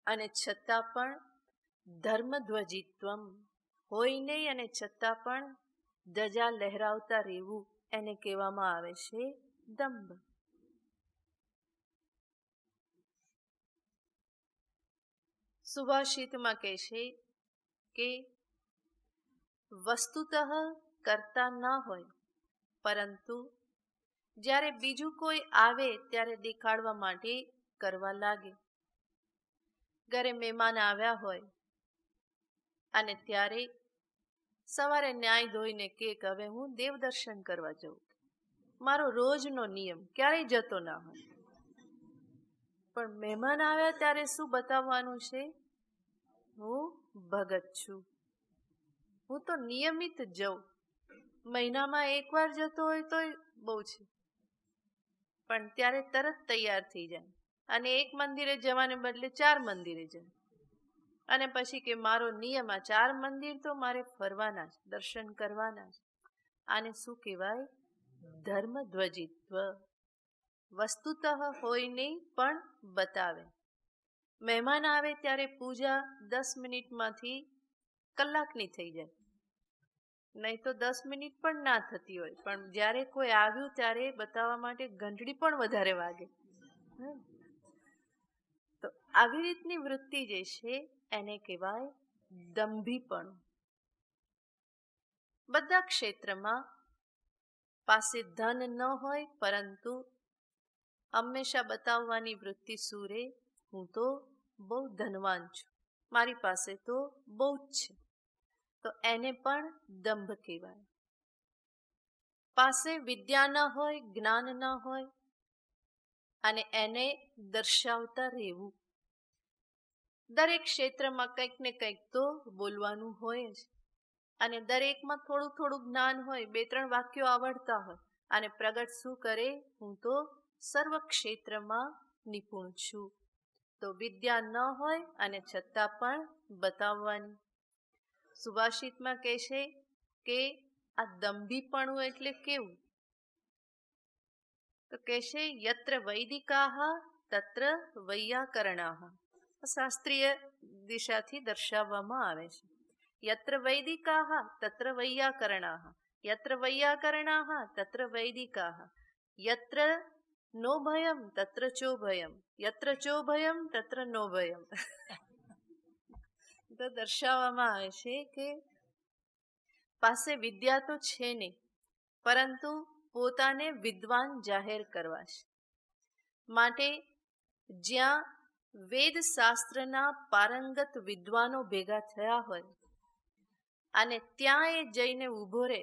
અને છતાં પણ ધર્મધ્વજિત્વમ હોય નહીં અને છતાં પણ ધજા લહેરાવતા રહેવું, એને કહેવામાં આવે છે દંભ. સુભાષિતમાં કહેશે કે વસ્તુતઃ કરતા ના હોય, પરંતુ જ્યારે બીજું કોઈ આવે ત્યારે દેખાડવા માટે કરવા લાગે. ઘરે મહેમાન આવ્યા હોય અને ત્યારે સવારે ન્યાય ધોઈને કે હવે હું દેવદર્શન કરવા જાઉં. મારો રોજનો નિયમ, ક્યારેય જતો ના હોય. પણ મહેમાન આવ્યા ત્યારે શું બતાવવાનું છે? હું ભગત છું, હું તો નિયમિત જાઉં. મહિનામાં એકવાર જતો હોય તોય બહુ છે, પણ ત્યારે તરત તૈયાર થઈ જાય અને એક મંદિરે જવાને બદલે 4 મંદિરે જાય. અને પછી કે મારો નિયમ આ 4 મંદિર તો મારે ફરવાના જ, દર્શન કરવાના જ. આને શું કહેવાય? ધર્મધ્વજિત્વ. વસ્તુતઃ હોય નહીં પણ બતાવે. મહેમાન આવે ત્યારે પૂજા 10 મિનિટમાંથી કલાકની થઈ જાય, નહીં તો 10 મિનિટ પણ ના થતી હોય, પણ જ્યારે કોઈ આવ્યું ત્યારે બતાવવા માટે ઘંટડી પણ વધારે વાગે. તો આવી રીતની વૃત્તિ જે છે એને કહેવાય દંભીપણું. બધા ક્ષેત્રમાં પાસે ધન ન હોય પરંતુ હંમેશા બતાવવાની વૃત્તિ સૂરે, હું તો બહુ ધનવાન છું, મારી પાસે તો બહુ જ છે, તો એને પણ દંભ કહેવાય. પાસે વિદ્યા ન હોય, જ્ઞાન ન હોય અને એને દર્શાવતા રહેવું. દરેક ક્ષેત્રમાં કંઈક ને કંઈક તો બોલવાનું હોય જ, અને દરેકમાં થોડું થોડું જ્ઞાન હોય, 2-3 વાક્યો આવડતા હોય, અને પ્રગટ શું કરે? હું તો સર્વ ક્ષેત્રમાં નિપુણ છું. તો વિદ્યા ન હોય અને છતાં પણ બતાવવાની. સુભાષિતમાં કહે છે કે આ દંભીપણું એટલે કેવું? તો કહે છે યત્ર વૈદિકાહ તત્ર વૈયાકરણાહ. શાસ્ત્રીય દિશાથી દર્શાવવામાં આવે છે. યત્ર વૈદિકાહ તત્ર વૈયાકરણાહ, યત્ર વૈયાકરણાહ તત્ર વૈદિકાહ, યત્ર નો ભયમ તત્ર ચો ભયમ, યત્ર ચો ભયમ તત્ર નો ભયમ. તો દર્શાવવામાં આવે છે કે પાસે વિદ્યા તો છે નહીં, પરંતુ પોતાને વિદ્વાન જાહેર કરવા છે. માટે જ્યાં વેદશાસ્ત્રના પારંગત વિદ્વાનો ભેગા થયા હોય અને ત્યાં એ જઈને ઊભો રહે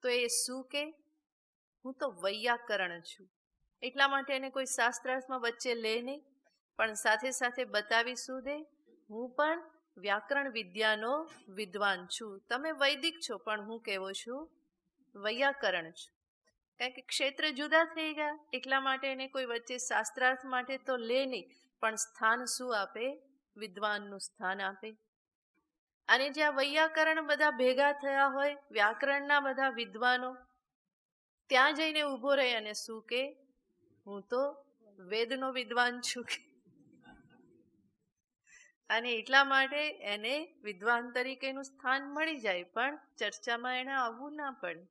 તો એ શું કે? હું તો વૈયાકરણ છું. એટલા માટે એને કોઈ શાસ્ત્રાર્થમાં વચ્ચે લે નહીં, પણ સાથે સાથે બતાવી શું દે? હું પણ વ્યાકરણ વિદ્યાનો વિદ્વાન છું. તમે વૈદિક છો, પણ હું કેવો છું? વૈયાકરણ છું. કારણ કે ક્ષેત્ર જુદા થઈ ગયા, એટલા માટે એને કોઈ વચ્ચે શાસ્ત્રાર્થ માટે તો લે નહીં, પણ સ્થાન શું આપે? વિદ્વાનનું સ્થાન આપે. અને જ્યાં વૈયાકરણ બધા ભેગા થયા હોય, વ્યાકરણના બધા વિદ્વાનો, ત્યાં જઈને ઊભો રહે અને શું કે? હું તો વેદનો વિદ્વાન છું. અને એટલા માટે એને વિદ્વાન તરીકેનું સ્થાન મળી જાય, પણ ચર્ચામાં એને આવવું ના પડે.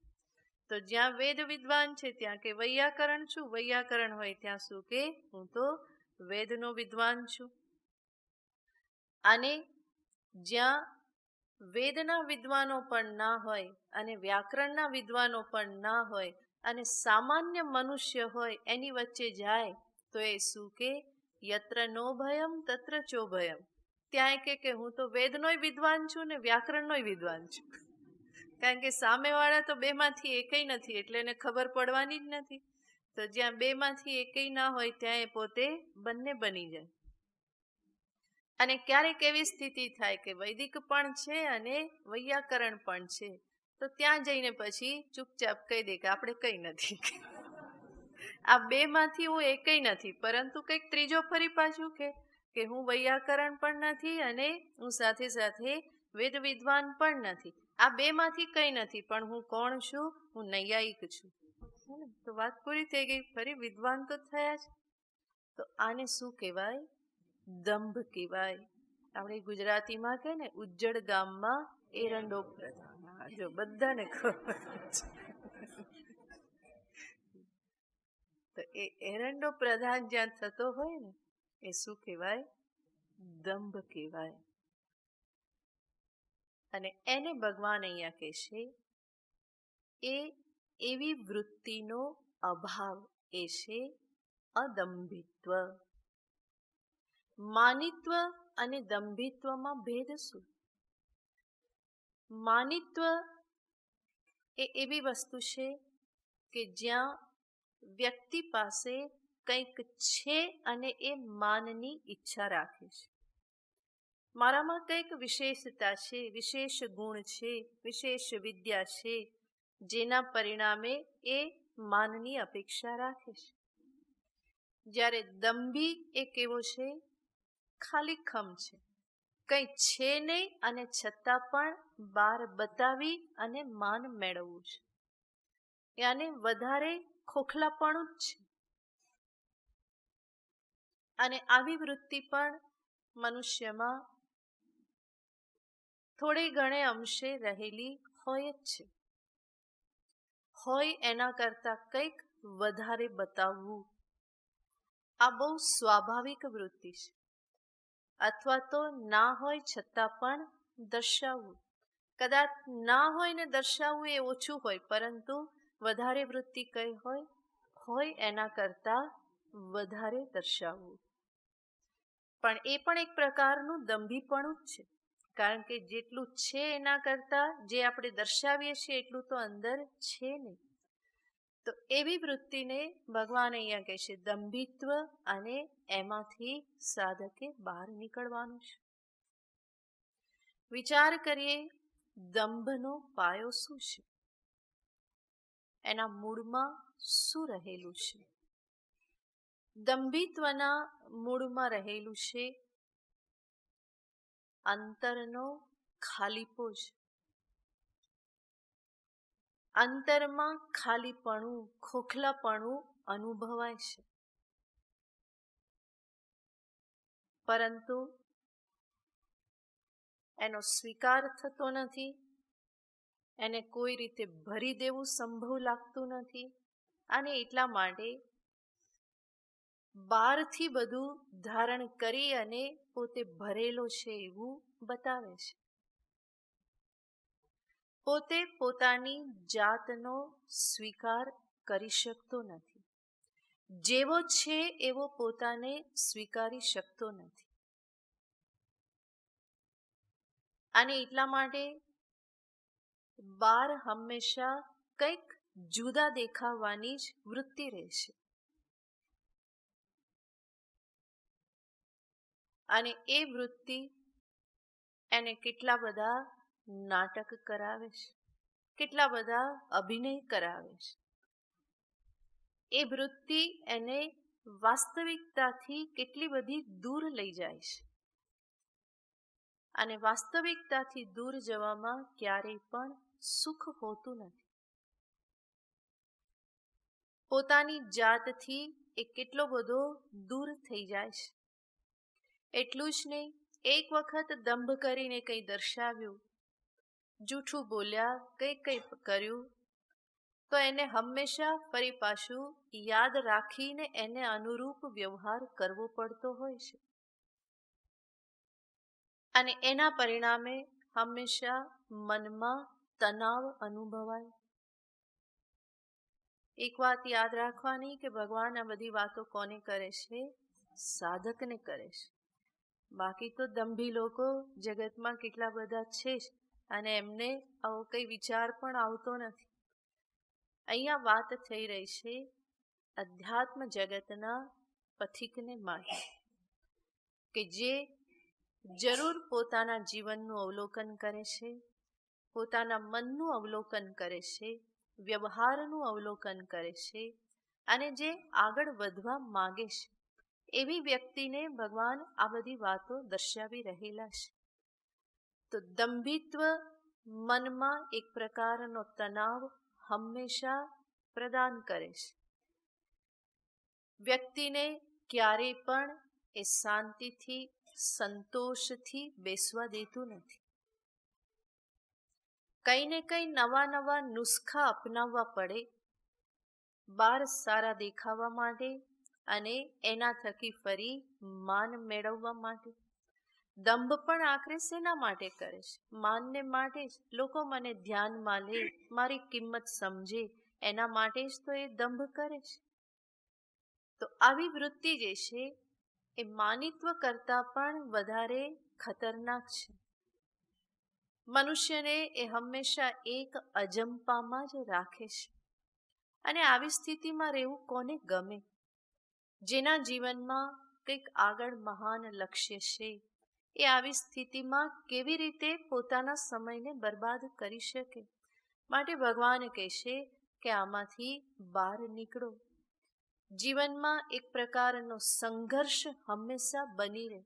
તો જ્યાં વેદ વિદ્વાન છે ત્યાં કે વૈયાકરણ છું, વૈયાકરણ હોય ત્યાં શું કે? હું તો વેદનો વિદ્વાન છું. અને જ્યાં વેદના વિદ્વાનો પણ ના હોય અને વ્યાકરણના વિદ્વાનો પણ ના હોય અને સામાન્ય મનુષ્ય હોય, એની વચ્ચે જાય તો એ શું કે? યત્ર નો ભયમ તત્ર ચો ભયમ. ત્યાં કે હું તો વેદનોય વિદ્વાન છું ને વ્યાકરણનોય વિદ્વાન છું. કારણ કે સામેવાળા તો બેમાંથી એકેય નથી, એટલે એને ખબર પડવાની જ નથી. તો જ્યાં બેમાંથી એકેય ના હોય ત્યાં એ પોતે બંને બની જાય. અને ક્યારેક એવી સ્થિતિ થાય કે વૈદિક પણ છે અને વૈયાકરણ પણ છે, તો ત્યાં જઈને પછી ચૂપચાપ કહી દે કે આપણે કંઈ નથી. આ બેમાંથી હું એકેય નથી, પરંતુ કંઈક ત્રીજો ફરી પાછું કે હું વૈયાકરણ પણ નથી અને હું સાથે સાથે વેદ વિદ્વાન પણ નથી. આ બેમાંથી કંઈ નથી, પણ હું કોણ છું? હું નૈયાયિક છું. તો વાત પૂરી થઈ ગઈ. ફરી વિદ્વાન તો થયા જ. તો આને શું કહેવાય? દંભ કહેવાય. આપણે ગુજરાતીમાં કહે ને, ઉજ્જડ ગામમાં એરંડો પ્રધાન. જો બધાને ખબર છે. તો એ એરંડો પ્રધાન જ્યાં થતો હોય ને, એ શું કહેવાય? દંભ કહેવાય. અને એને ભગવાન અહીંયા કહેશે એ એવી વૃત્તિનો અભાવ, એ છે અદંભિત્વ. માનિત્વ અને દંભિત્વમાં ભેદ શું? માનિત્વ એ એવી વસ્તુ છે કે જ્યાં વ્યક્તિ પાસે કંઈક છે અને એ માનની ઈચ્છા રાખે છે. મારામાં કંઈક વિશેષતા છે, વિશેષ ગુણ છે, વિશેષ વિદ્યા છે, જેના પરિણામે એ માનની અપેક્ષા રાખે છે. જ્યારે દંભી એ કેવો છે? ખાલી ખમ છે, કંઈ છે નહીં અને છતાં પણ બહાર બતાવી અને માન મેળવવું છે. યાને વધારે ખોખલાપણું જ છે. અને આવી વૃત્તિ પણ મનુષ્યમાં થોડે ઘણે અંશે રહેલી હોય જ છે. હોય એના કરતાં કંઈક વધારે બતાવવું, આ બહુ સ્વાભાવિક વૃત્તિ છે. અથવા તો ના હોય છતાં પણ દર્શાવવું. કદાચ ના હોય ને દર્શાવવું એ ઓછું હોય, પરંતુ વધારે વૃત્તિ કઈ હોય એના કરતાં વધારે દર્શાવવું. પણ એ પણ એક પ્રકારનું દંભીપણું જ છે. કારણ કે જેટલું છે એના કરતાં જે આપણે દર્શાવીએ છીએ એટલું તો અંદર છે નહીં. તો એવી વૃત્તિને ભગવાન અહીંયા કહે છે દંભિત્વ, અને એમાંથી સાધકે બહાર નીકળવાનું છે. વિચાર કરીએ, દંભનો પાયો શું છે? એના મૂળમાં શું રહેલું છે? દંભિત્વના મૂળમાં રહેલું છે અંતરનો ખાલીપો જ. અંતરમાં ખાલીપણું, ખોખલાપણું અનુભવાય છે. પરંતુ એનો સ્વીકાર થતો નથી, એને કોઈ રીતે ભરી દેવું સંભવ લાગતું નથી. અને એટલા માટે બહારથી બધું ધારણ કરી અને પોતે ભરેલો છે એવું બતાવે છે. પોતે પોતાની જાતનો સ્વીકાર કરી શકતો નથી. જેવો છે એવો પોતાને સ્વીકારી શકતો નથી. અને એટલા માટે બહાર હંમેશા કંઈક જુદા દેખાવાની જ વૃત્તિ રહેશે. અને એ વૃત્તિ એને કેટલા બધા નાટક કરાવે છે, કેટલા બધા અભિનય કરાવે છે. એ વૃત્તિ એને વાસ્તવિકતાથી કેટલી બધી દૂર લઈ જાય છે. અને વાસ્તવિકતાથી દૂર જવામાં ક્યારેય પણ સુખ હોતું નથી. પોતાની જાતથી એ કેટલો બધો દૂર થઈ જાય છે. એટલું જ નહીં, એક વખત દંભ કરીને કંઈ દર્શાવ્યું, જૂઠું બોલ્યા, કંઈ કર્યું, તો એને હંમેશા ફરી પાછું યાદ રાખીને એને અનુરૂપ વ્યવહાર કરવો પડતો હોય છે. અને એના પરિણામે હંમેશા મનમાં તણાવ અનુભવાય. એક વાત યાદ રાખવાની કે ભગવાન આ બધી વાતો કોને કરે છે? સાધકને કરે છે. બાકી તો દંભી લોકો જગતમાં કેટલા બધા છે જ, અને એમને આવો કંઈ વિચાર પણ આવતો નથી. અહીંયા વાત થઈ રહી છે અધ્યાત્મ જગતના પથિકને માટે, કે જે જરૂર પોતાના જીવનનું અવલોકન કરે છે, પોતાના મનનું અવલોકન કરે છે, વ્યવહારનું અવલોકન કરે છે, અને જે આગળ વધવા માગે છે, એવી વ્યક્તિને ભગવાન આ બધી વાતો દર્શાવી રહેલા છે. તો દંભિત્વ મનમાં એક પ્રકારનો તણાવ હંમેશા પ્રદાન કરે છે. વ્યક્તિને ક્યારેય પણ એ શાંતિથી, સંતોષથી બેસવા દેતું નથી. કંઈ ને કંઈ નવા નવા નુસ્ખા અપનાવવા પડે બહાર સારા દેખાવા માટે, અને એના થકી ફરી માન મેળવવા માટે. દંભ પણ આખરે શેના માટે કરે છે? માનને માટે જ. લોકો મને ધ્યાનમાં લે, મારી કિંમત સમજે, એના માટે જ તો એ દંભ કરે છે. તો આવી વૃત્તિ જે છે એ માનિત્વ કરતાં પણ વધારે ખતરનાક છે. મનુષ્યને એ હંમેશા એક અજંપામાં જ રાખે છે. અને આવી સ્થિતિમાં રહેવું કોને ગમે? જેના જીવનમાં કંઈક આગળ મહાન લક્ષ્ય છે, એ આવી સ્થિતિમાં કેવી રીતે પોતાના સમયને બરબાદ કરી શકે? માટે ભગવાન કહેશે કે આમાંથી બહાર નીકળો. જીવનમાં એક પ્રકારનો સંઘર્ષ હંમેશા બની રહે,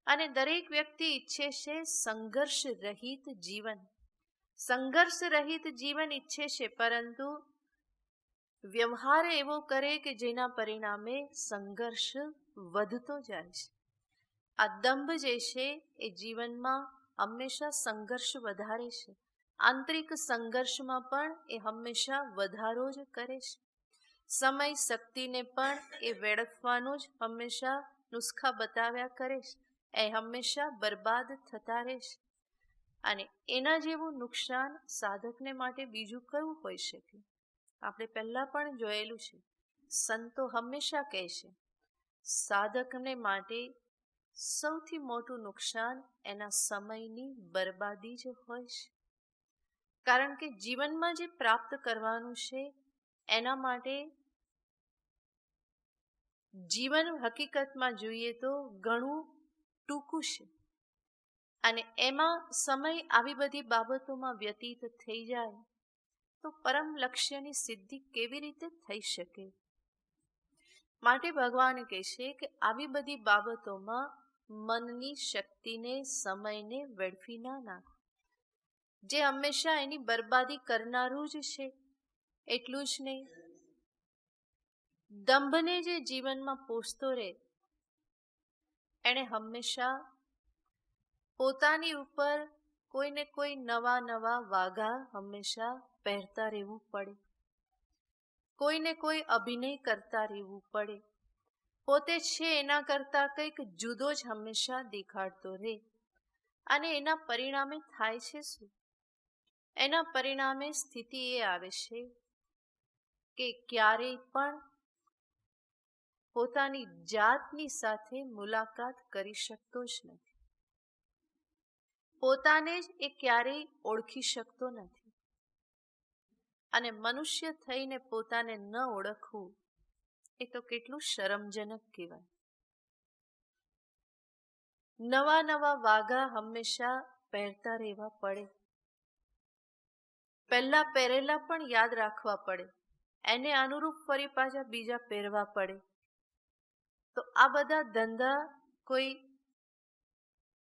અને દરેક વ્યક્તિ ઈચ્છે છે સંઘર્ષ રહિત જીવન. સંઘર્ષ રહિત જીવન ઈચ્છે છે, પરંતુ વ્યવહાર એવો કરે કે જેના પરિણામે સંઘર્ષ વધતો જાય છે. આ દંભ જે છે એ જીવનમાં હંમેશા સંઘર્ષ વધારે છે. આંતરિક સંઘર્ષમાં પણ એ હંમેશા વધારો જ કરે છે. સમય શક્તિને પણ એ વેડફવાનો જ હંમેશા નુસ્ખા બતાવ્યા કરે છે. એ હંમેશા બરબાદ થતા રહે છે. અને એના જેવું નુકસાન સાધકને માટે બીજું કયું હોઈ શકે? આપણે પહેલાં પણ જોયેલું છે. સંતો હંમેશા કહે છે સાધકને માટે સૌથી મોટું નુકસાન એના સમયની બરબાદી જ હોય છે. કારણ કે જીવનમાં જે પ્રાપ્ત કરવાનું છે એના માટે જીવન હકીકતમાં જોઈએ તો ઘણું ટૂંકું છે, અને એમાં સમય આવી બધી બાબતોમાં વ્યતીત થઈ જાય તો પરમ લક્ષ્યની સિદ્ધિ કેવી રીતે થઈ શકે? માટે ભગવાન કહેશે કે આવી બધી બાબતોમાં મનની શક્તિને, સમયને વેડફી ના નાખો, જે હંમેશા એની બરબાદી કરનારું જ છે. એટલું જ નહીં, દંભને જે જીવનમાં પોષતો રહે, એણે હંમેશા પોતાની ઉપર કોઈને કોઈ નવા નવા વાઘા હંમેશા પહેરતા રહેવું પડે, કોઈને કોઈ અભિનય કરતા રહેવું પડે, પોતે છે એના કરતાં કંઈક જુદો જ હંમેશા દેખાડતો રહે. અને એના પરિણામે થાય છે શું? એના પરિણામે સ્થિતિ એ આવે છે કે ક્યારેય પણ પોતાની જાતની સાથે મુલાકાત કરી શકતો જ નથી. પોતાને જ એ ક્યારેય ઓળખી શકતો નથી. અને મનુષ્ય થઈને પોતાને ન ઓળખવું એ તો કેટલું શરમજનક કહેવાય. નવા નવા વાઘા હંમેશા પહેરતા રહેવા પડે. પહેલા પહેરેલા પણ યાદ રાખવા પડે. એને અનુરૂપ ફરી પાછા બીજા પહેરવા પડે. તો આ બધા ધંધા કોઈ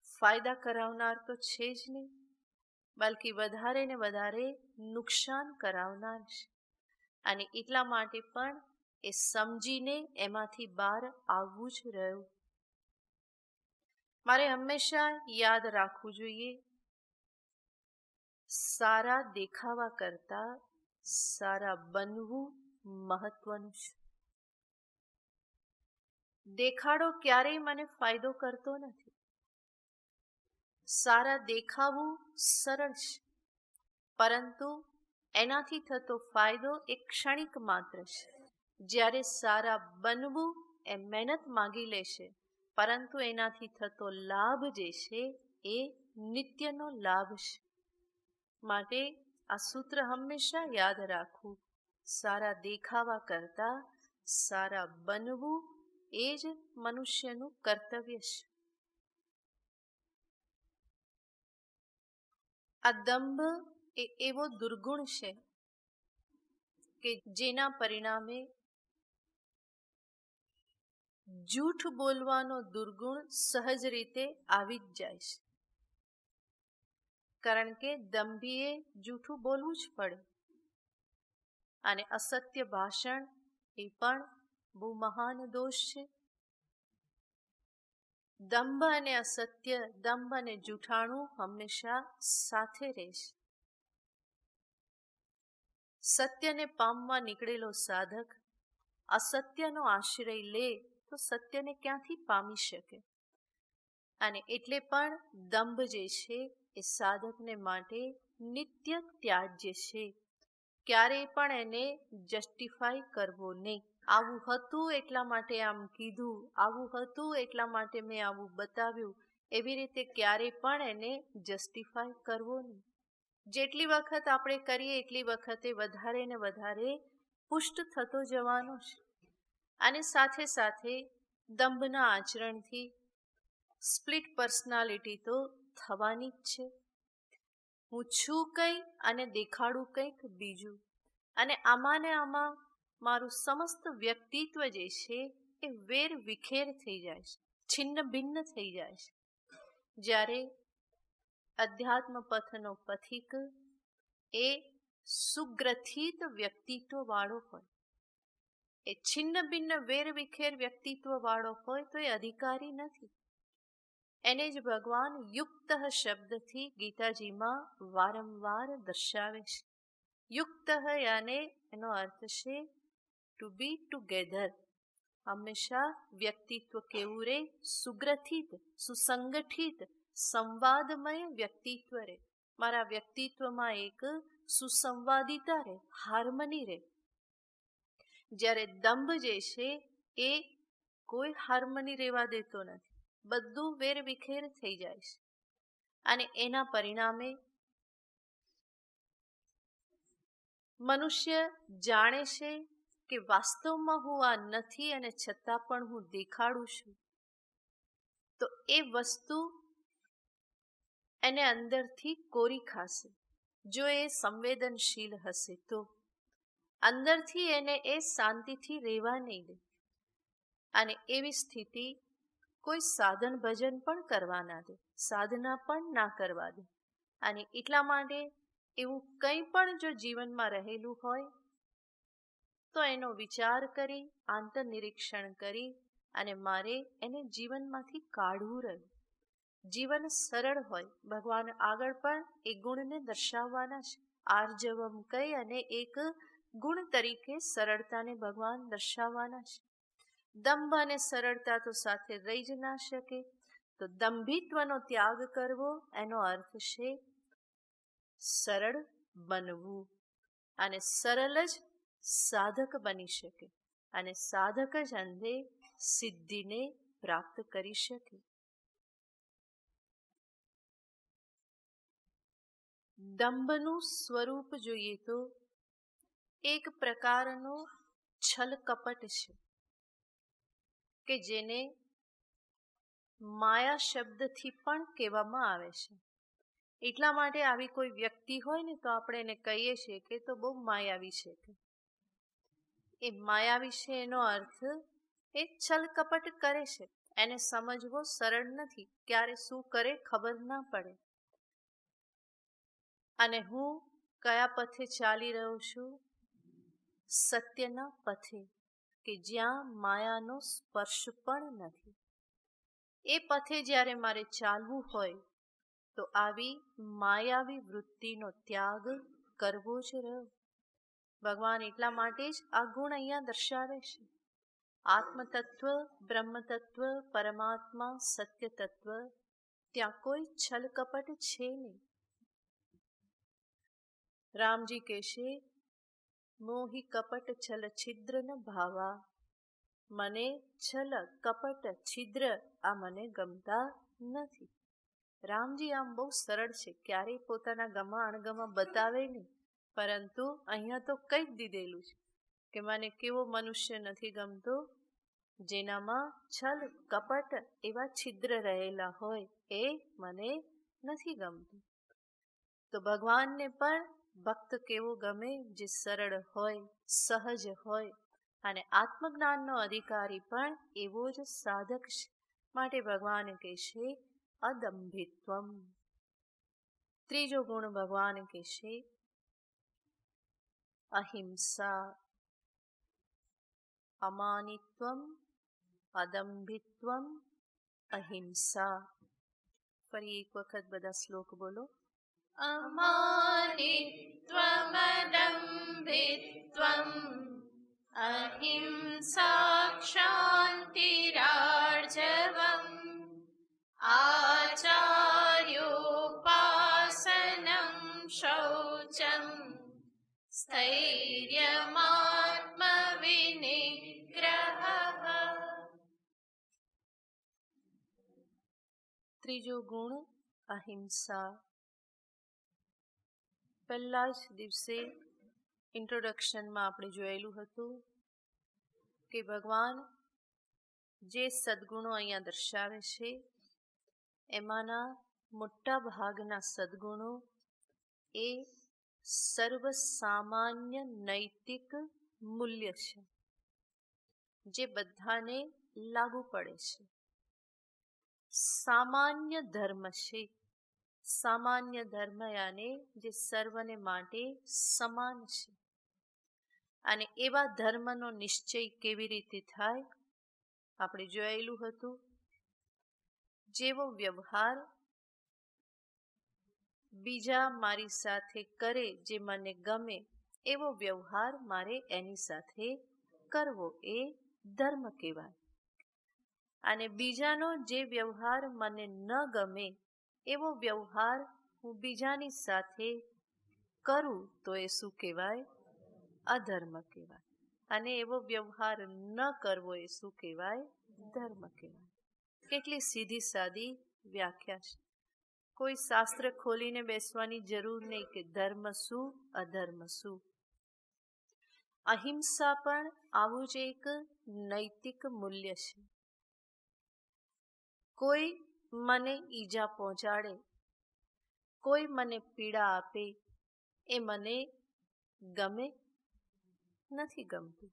ફાયદા કરાવનાર તો છે જ નહીં, બલકી વધારે ને વધારે નુકસાન કરાવનાર છે. અને એટલા માટે પણ એ સમજીને એમાંથી બહાર આવવું જ રહ્યું. મારે હંમેશા યાદ રાખવું જોઈએ, સારા દેખાવા કરતા સારા બનવું મહત્વનું છે. દેખાડો ક્યારેય મને ફાયદો કરતો નથી. સારા દેખાવું સરળ છે, પરંતુ એનાથી થતો ફાયદો એક ક્ષણિક માત્ર છે. જ્યારે સારા બનવું એ મહેનત માગી લેશે, પરંતુ એનાથી થતો લાભ જે છે એ નિત્યનો લાભ છે. માટે આ સૂત્ર હંમેશા યાદ રાખવું, સારા દેખાવા કરતા સારા બનવું એ જ મનુષ્યનું કર્તવ્ય છે. આ દંભ એ એવો દુર્ગુણ છે કે જેના પરિણામે જૂઠ બોલવાનો દુર્ગુણ સહજ રીતે આવી જ જાય છે. કારણ કે દંભીએ જૂઠું બોલવું જ પડે. અને અસત્ય ભાષણ એ પણ બહુ મહાન દોષ છે. દંભ અને અસત્ય, દંભ અને જૂઠાણું હંમેશા સાથે રહેશે. સત્યને પામવા નીકળેલો સાધક અસત્યનો આશ્રય લે તો સત્યને ક્યાંથી પામી શકે? અને એટલે પણ દંભ જે છે એ સાધકને માટે નિત્ય ત્યાજ્ય છે. ક્યારેય પણ એને જસ્ટિફાય કરવો નહીં. આવું હતું એટલા માટે આમ કીધું, આવું હતું એટલા માટે મેં આવું બતાવ્યું, એવી રીતે ક્યારેય પણ એને જસ્ટિફાય કરવો નહીં. જેટલી વખત આપણે કરીએ એટલી વખતે વધારે ને વધારે પુષ્ટ થતો જવાનો છે. અને સાથે સાથે દંભના આચરણથી સ્પ્લિટ પર્સનાલિટી તો થવાની જ છે. હું છું કંઈ અને દેખાડું કંઈક બીજું. અને આમાં ને આમાં મારું સમસ્ત વ્યક્તિત્વ જે છે એ વેર વિખેર થઈ જાય છે, છિન્ન ભિન્ન થઈ જાય છે. જ્યારે અધ્યાત્મ પથનો પથિક એ સુગ્રથિત વ્યક્તિત્વ વાળો હોય, એ છિન્ન ભિન્ન વેર વિખેર વ્યક્તિત્વ વાળો હોય તો એ અધિકારી નથી. એને જ ભગવાન યુક્ત શબ્દથી ગીતાજીમાં વારંવાર દર્શાવે છે. યુક્ત યાને એનો અર્થ છે ટુ બી ટુગેધર. હંમેશા વ્યક્તિત્વ કેવું રે? સુગ્રથિત, સુસંગઠિત, સંવાદમય વ્યક્તિત્વ રે. મારા વ્યક્તિત્વમાં એક સુસંવાદિતા રે, હાર્મની રે. જ્યારે દંભ જે છે એ કોઈ હાર્મની રહેવા દેતો નથી, બધું વેર વિખેર થઈ જાય છે. અને એના પરિણામે મનુષ્ય જાણે છે કે વાસ્તવમાં હું આ નથી અને છતાં પણ હું દેખાડું છું. તો એ વસ્તુ એને અંદરથી કોરી ખાશે. જો એ સંવેદનશીલ હશે તો અંદરથી એને એ શાંતિથી રહેવા નહીં દે. અને એવી સ્થિતિ કોઈ સાધન ભજન પણ કરવા ના દે, સાધના પણ ના કરવા દે. અને એટલા માટે એવું કંઈ પણ જો જીવનમાં રહેલું હોય તો એનો વિચાર કરી, આંતરનિરીક્ષણ કરી અને મારે એને જીવનમાંથી કાઢવું રહ્યું. જીવન સરળ હોય. ભગવાન આગળ પણ એ ગુણને દર્શાવવાના છે. આર્જવમ કહી અને એક ગુણ તરીકે સરળતાને ભગવાન દર્શાવવાના છે. દંભ અને સરળતા તો સાથે રહી જ ના શકે. તો દંભિત્વનો ત્યાગ કરવો એનો અર્થ છે સરળ બનવું. અને સરળ જ સાધક બની શકે અને સાધક જ અંતે સિદ્ધિને પ્રાપ્ત કરી શકે. દંભનું સ્વરૂપ જોઈએ તો એક પ્રકારનો છલ કપટ છે કે જેને માયા શબ્દથી પણ કહેવામાં આવે છે. એટલા માટે આવી કોઈ વ્યક્તિ હોય ને તો આપણે એને કહીએ છીએ કે તો બહુ માયાવી છે. એ માયા વિશે એનો અર્થ એ છલ કપટ કરે છે, એને સમજવો સરળ નથી, ક્યારે શું કરે ખબર ના પડે. અને હું કયા પથે ચાલી રહ્યો છું? સત્યના પથે, કે જ્યાં માયાનો સ્પર્શ પણ નથી. એ પથે જ્યારે મારે ચાલવું હોય તો આવી માયાવી વૃત્તિનો ત્યાગ કરવો જ રહ્યો. ભગવાન એટલા માટે જ આ ગુણ અહીંયા દર્શાવે છે. આત્મતત્વ, બ્રહ્મતત્વ, પરમાત્મા, સત્ય તત્વ, ત્યાં કોઈ છલ કપટ છે નહીં. રામજી કહેશે, મોહી કપટ છલ છિદ્ર ન ભાવા. મને છલ કપટ છિદ્ર આ મને ગમતા નથી. રામજી આમ બહુ સરળ છે, ક્યારેય પોતાના ગમા અણગમા બતાવે નહીં, પરંતુ અહીંયા તો કહી જ દીધેલું છે કે મને કેવો મનુષ્ય નથી ગમતો, જેનામાં છલ કપટ એવા છિદ્ર રહેલા હોય, એ મને નથી ગમતું. તો ભગવાનને પણ ભક્ત કેવો ગમે? જે સરળ હોય, સહજ હોય, અને આત્મજ્ઞાનનો અધિકારી પણ એવો જ સાધક છે. માટે ભગવાન કહેશે અદંભિત્વમ. ત્રીજો ગુણ ભગવાન કહેશે અહિંસા. અમાનિત્વમ, અદંભિત્વમ, અહિંસા. ફરી એક વખત બધા શ્લોક બોલો. અમાનિત્વમદંભિત્વમ, અહિંસા ક્ષાન્તિરાર્જવમ, આચાર્યોપાસનમ શૌચમ, સ્થૈર્યમાત્મવિનિગ્રહઃ. ત્રીજો ગુણ અહિંસા. પહેલા જ દિવસે ઇન્ટ્રોડક્શનમાં આપણે જોયેલું હતું કે ભગવાન જે સદ્ગુણો અહીંયા દર્શાવે છે એમાંના મોટા ભાગના સદ્ગુણો એ સર્વ સામાન્ય નૈતિક મૂલ્ય છે, જે બધાને લાગુ પડે છે. સામાન્ય ધર્મ છે. સામાન્ય ધર્મ યાને જે સર્વને માટે સમાન છે. અને એવા ધર્મનો નિશ્ચય કેવી રીતે થાય? આપણે જોયેલું હતું, જેવો વ્યવહાર બીજા મારી સાથે કરે જે મને ગમે, એવો વ્યવહાર મારે એની સાથે કરવો, એ ધર્મ કહેવાય. અને બીજાનો જે વ્યવહાર મને ન ગમે એવો વ્યવહાર હું બીજાની સાથે કરું તો એ શું કહેવાય? અધર્મ કહેવાય. અને એવો વ્યવહાર ન કરવો એ શું કહેવાય? ધર્મ કહેવાય. કેટલી સીધી સાદી વ્યાખ્યા છે. કોઈ શાસ્ત્ર ખોલીને બેસવાની જરૂર નહીં કે ધર્મ શું, અધર્મ શું. અહિંસા પણ આવું જ એક નૈતિક મૂલ્ય છે. કોઈ મને ઈજા પહોંચાડે, કોઈ મને પીડા આપે, એ મને ગમે નથી ગમતું.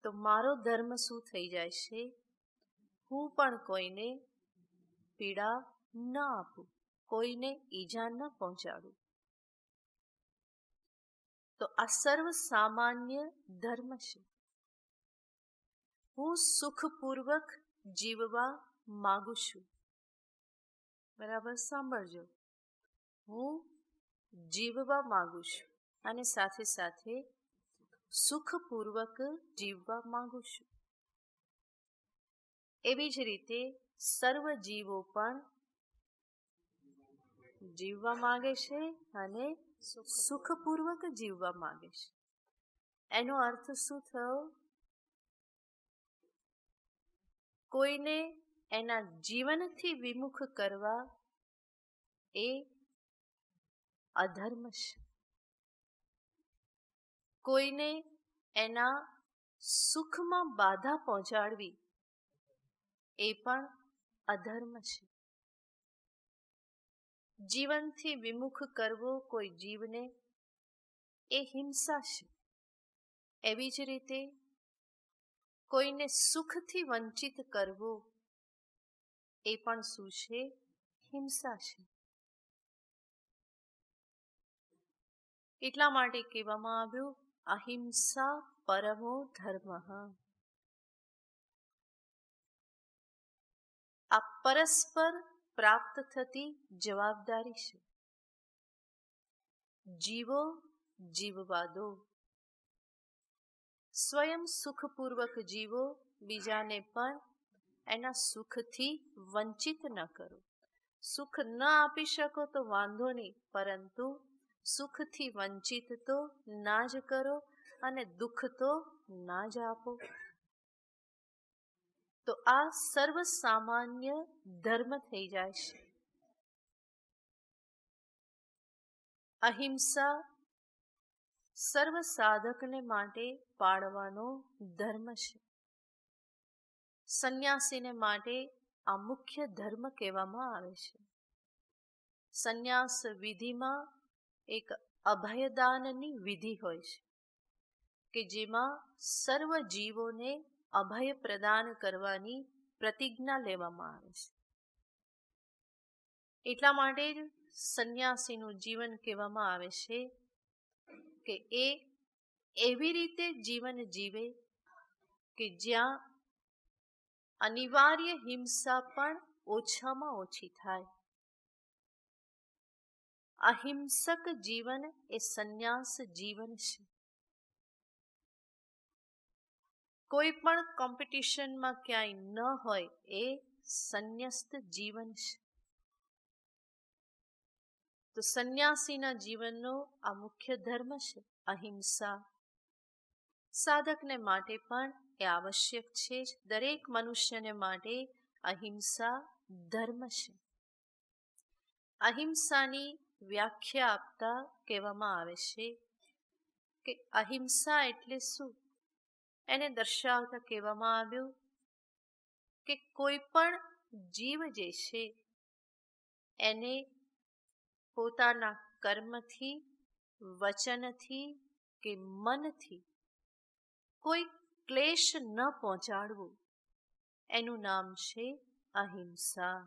તો મારો ધર્મ શું થઈ જાય છે? હું પણ કોઈને પીડા ન આપું, કોઈને ઈજા ન પહોંચાડું. તો આ સર્વ સામાન્ય ધર્મ છે. હું સુખપૂર્વક જીવવા માગું છું. બરાબર સાંભળજો. હું જીવવા માગું છું અને સાથે સાથે સુખપૂર્વક જીવવા માગું છું. એવી જ રીતે સર્વ જીવો પણ જીવવા માંગે છે અને સુખપૂર્વક જીવવા માંગે છે. એનો અર્થ શું થયો? કોઈને એના જીવનથી વિમુખ કરવા એ અધર્મ છે. કોઈને એના સુખમાં બાધા પહોંચાડવી એ પણ અધર્મ છે. જીવનથી વિમુખ કરવો કોઈ જીવને એ હિંસા છે. એવી જ રીતે કોઈને સુખથી વંચિત કરવો એ પણ શું છે? હિંસા છે. એટલા માટે કહેવામાં આવ્યું અહિંસા પરમો ધર્મ. આ પરસ્પર પ્રાપ્ત થતી જવાબદારી છે. જીવો જીવવા દો. સ્વયં સુખપૂર્વક જીવો, બીજાને પણ એના સુખથી વંચિત ન કરો. સુખ ન આપી શકો તો વાંધો નહીં, પરંતુ સુખથી વંચિત તો ના જ કરો અને દુઃખ તો ના જ આપો. તો આ સર્વસામાન્ય ધર્મ થઈ જાય છે. અહિંસા સર્વ સાધકને માટે પાળવાનો ધર્મ છે. સંન્યાસીને માટે આ મુખ્ય ધર્મ કહેવામાં આવે છે. સંન્યાસ વિધિમાં એક અભયદાનની વિધિ હોય છે કે જેમાં સર્વ જીવોને અભય પ્રદાન કરવાની પ્રતિજ્ઞા લેવામાં આવે છે. એટલા માટે જ સંન્યાસીનું જીવન કહેવામાં આવે છે કે એ એવી રીતે જીવન જીવે કે જ્યાં અનિવાર્ય હિંસા પણ ઓછામાં ઓછી થાય. અહિંસક જીવન એ સંન્યાસ જીવન છે. કોઈ પણ કોમ્પિટિશનમાં ક્યાંય ન હોય એ સંન્યસ્ત જીવન છે. તો સંન્યાસીના જીવનનો આ મુખ્ય ધર્મ છે અહિંસા. સાધકને માટે પણ એ આવશ્યક છે જ. દરેક મનુષ્યને માટે અહિંસા ધર્મ છે. અહિંસાની વ્યાખ્યા આપતા કહેવામાં આવે છે કે અહિંસા એટલે શું? એને દર્શાવતા કહેવામાં આવ્યું કે કોઈ પણ જીવ જે છે એને પોતાના કર્મથી, વચનથી કે મનથી કોઈ ક્લેશ ન પહોંચાડવું, એનું નામ છે અહિંસા.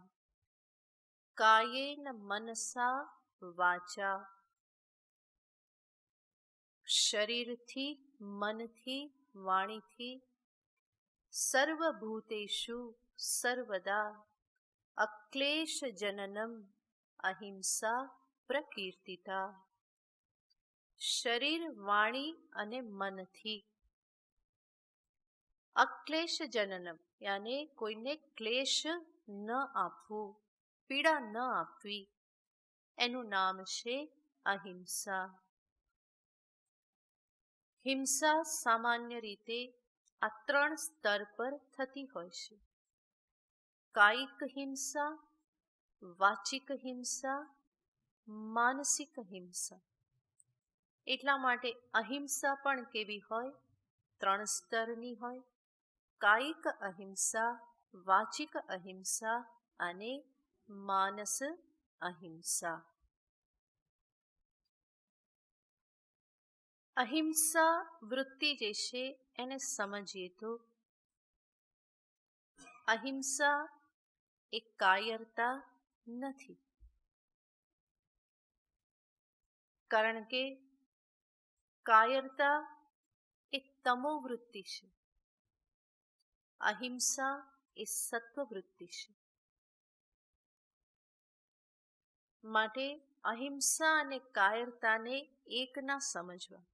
કાયેન મનસા વાચા, શરીરથી, મનથી, વાણીથી, સર્વભૂતેષુ સર્વદા અક્લેશ જનનમ અહિંસા પ્રકીર્તિતા. શરીર, વાણી અને મનથી અક્લેશ જનનમ યાને કોઈને ક્લેશ ન આપવું, પીડા ન આપવી, એનું નામ છે અહિંસા. હિંસા સામાન્ય રીતે આ 3 સ્તર પર થતી હોય છે: કાયિક હિંસા, વાચિક હિંસા, માનસિક હિંસા. એટલા માટે અહિંસા પણ કેવી હોય? 3 સ્તરની હોય: કાયિક અહિંસા, વાચિક અહિંસા અને માનસ અહિંસા. અહિંસા વૃત્તિ જે છે એને સમજીએ તો અહિંસા એ કાયરતા નથી. કારણ કે કાયરતા એ તમો વૃત્તિ છે, અહિંસા એ સત્વ વૃત્તિ છે. માટે અહિંસા અને કાયરતાને એક ના સમજવા.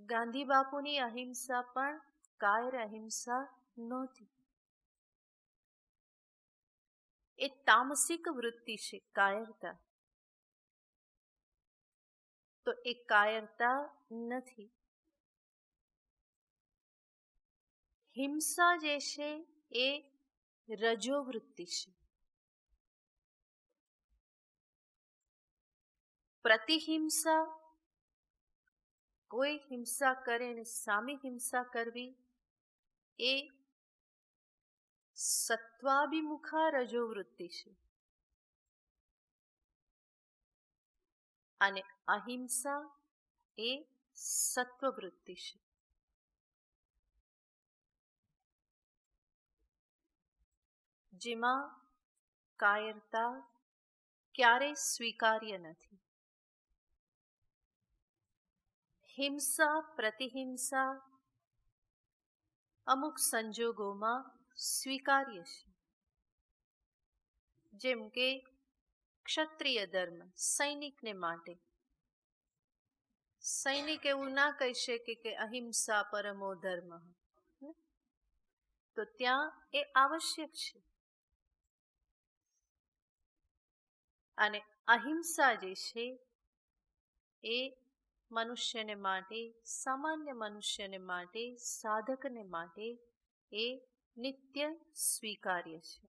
ગાંધી બાપુની અહિંસા પણ કાયર અહિંસા નહોતી. એ તામસિક વૃત્તિ છે કાયરતા. તો એ કાયરતા નથી. હિંસા જે છે એ રજોવૃત્તિ છે. પ્રતિહિંસા, કોઈ હિંસા કરે અને સામે હિંસા કરવી, એ સત્વાભિમુખા રજોવૃત્તિ છે. અને અહિંસા એ સત્વવૃત્તિ છે. જેમાં કાયરતા ક્યારેય સ્વીકાર્ય નથી. હિંસા પ્રતિહિંસા અમુક સંજોગોમાં સ્વીકાર્ય છે. જેમ કે ક્ષત્રિય ધર્મ સૈનિકને માટે સૈનિક એવું ના કહી શકે કે અહિંસા પરમો ધર્મ, તો ત્યાં એ આવશ્યક છે. અને અહિંસા જે છે એ મનુષ્યને માટે, સામાન્ય મનુષ્યને માટે, સાધકને માટે એ નિત્ય સ્વીકાર્ય છે.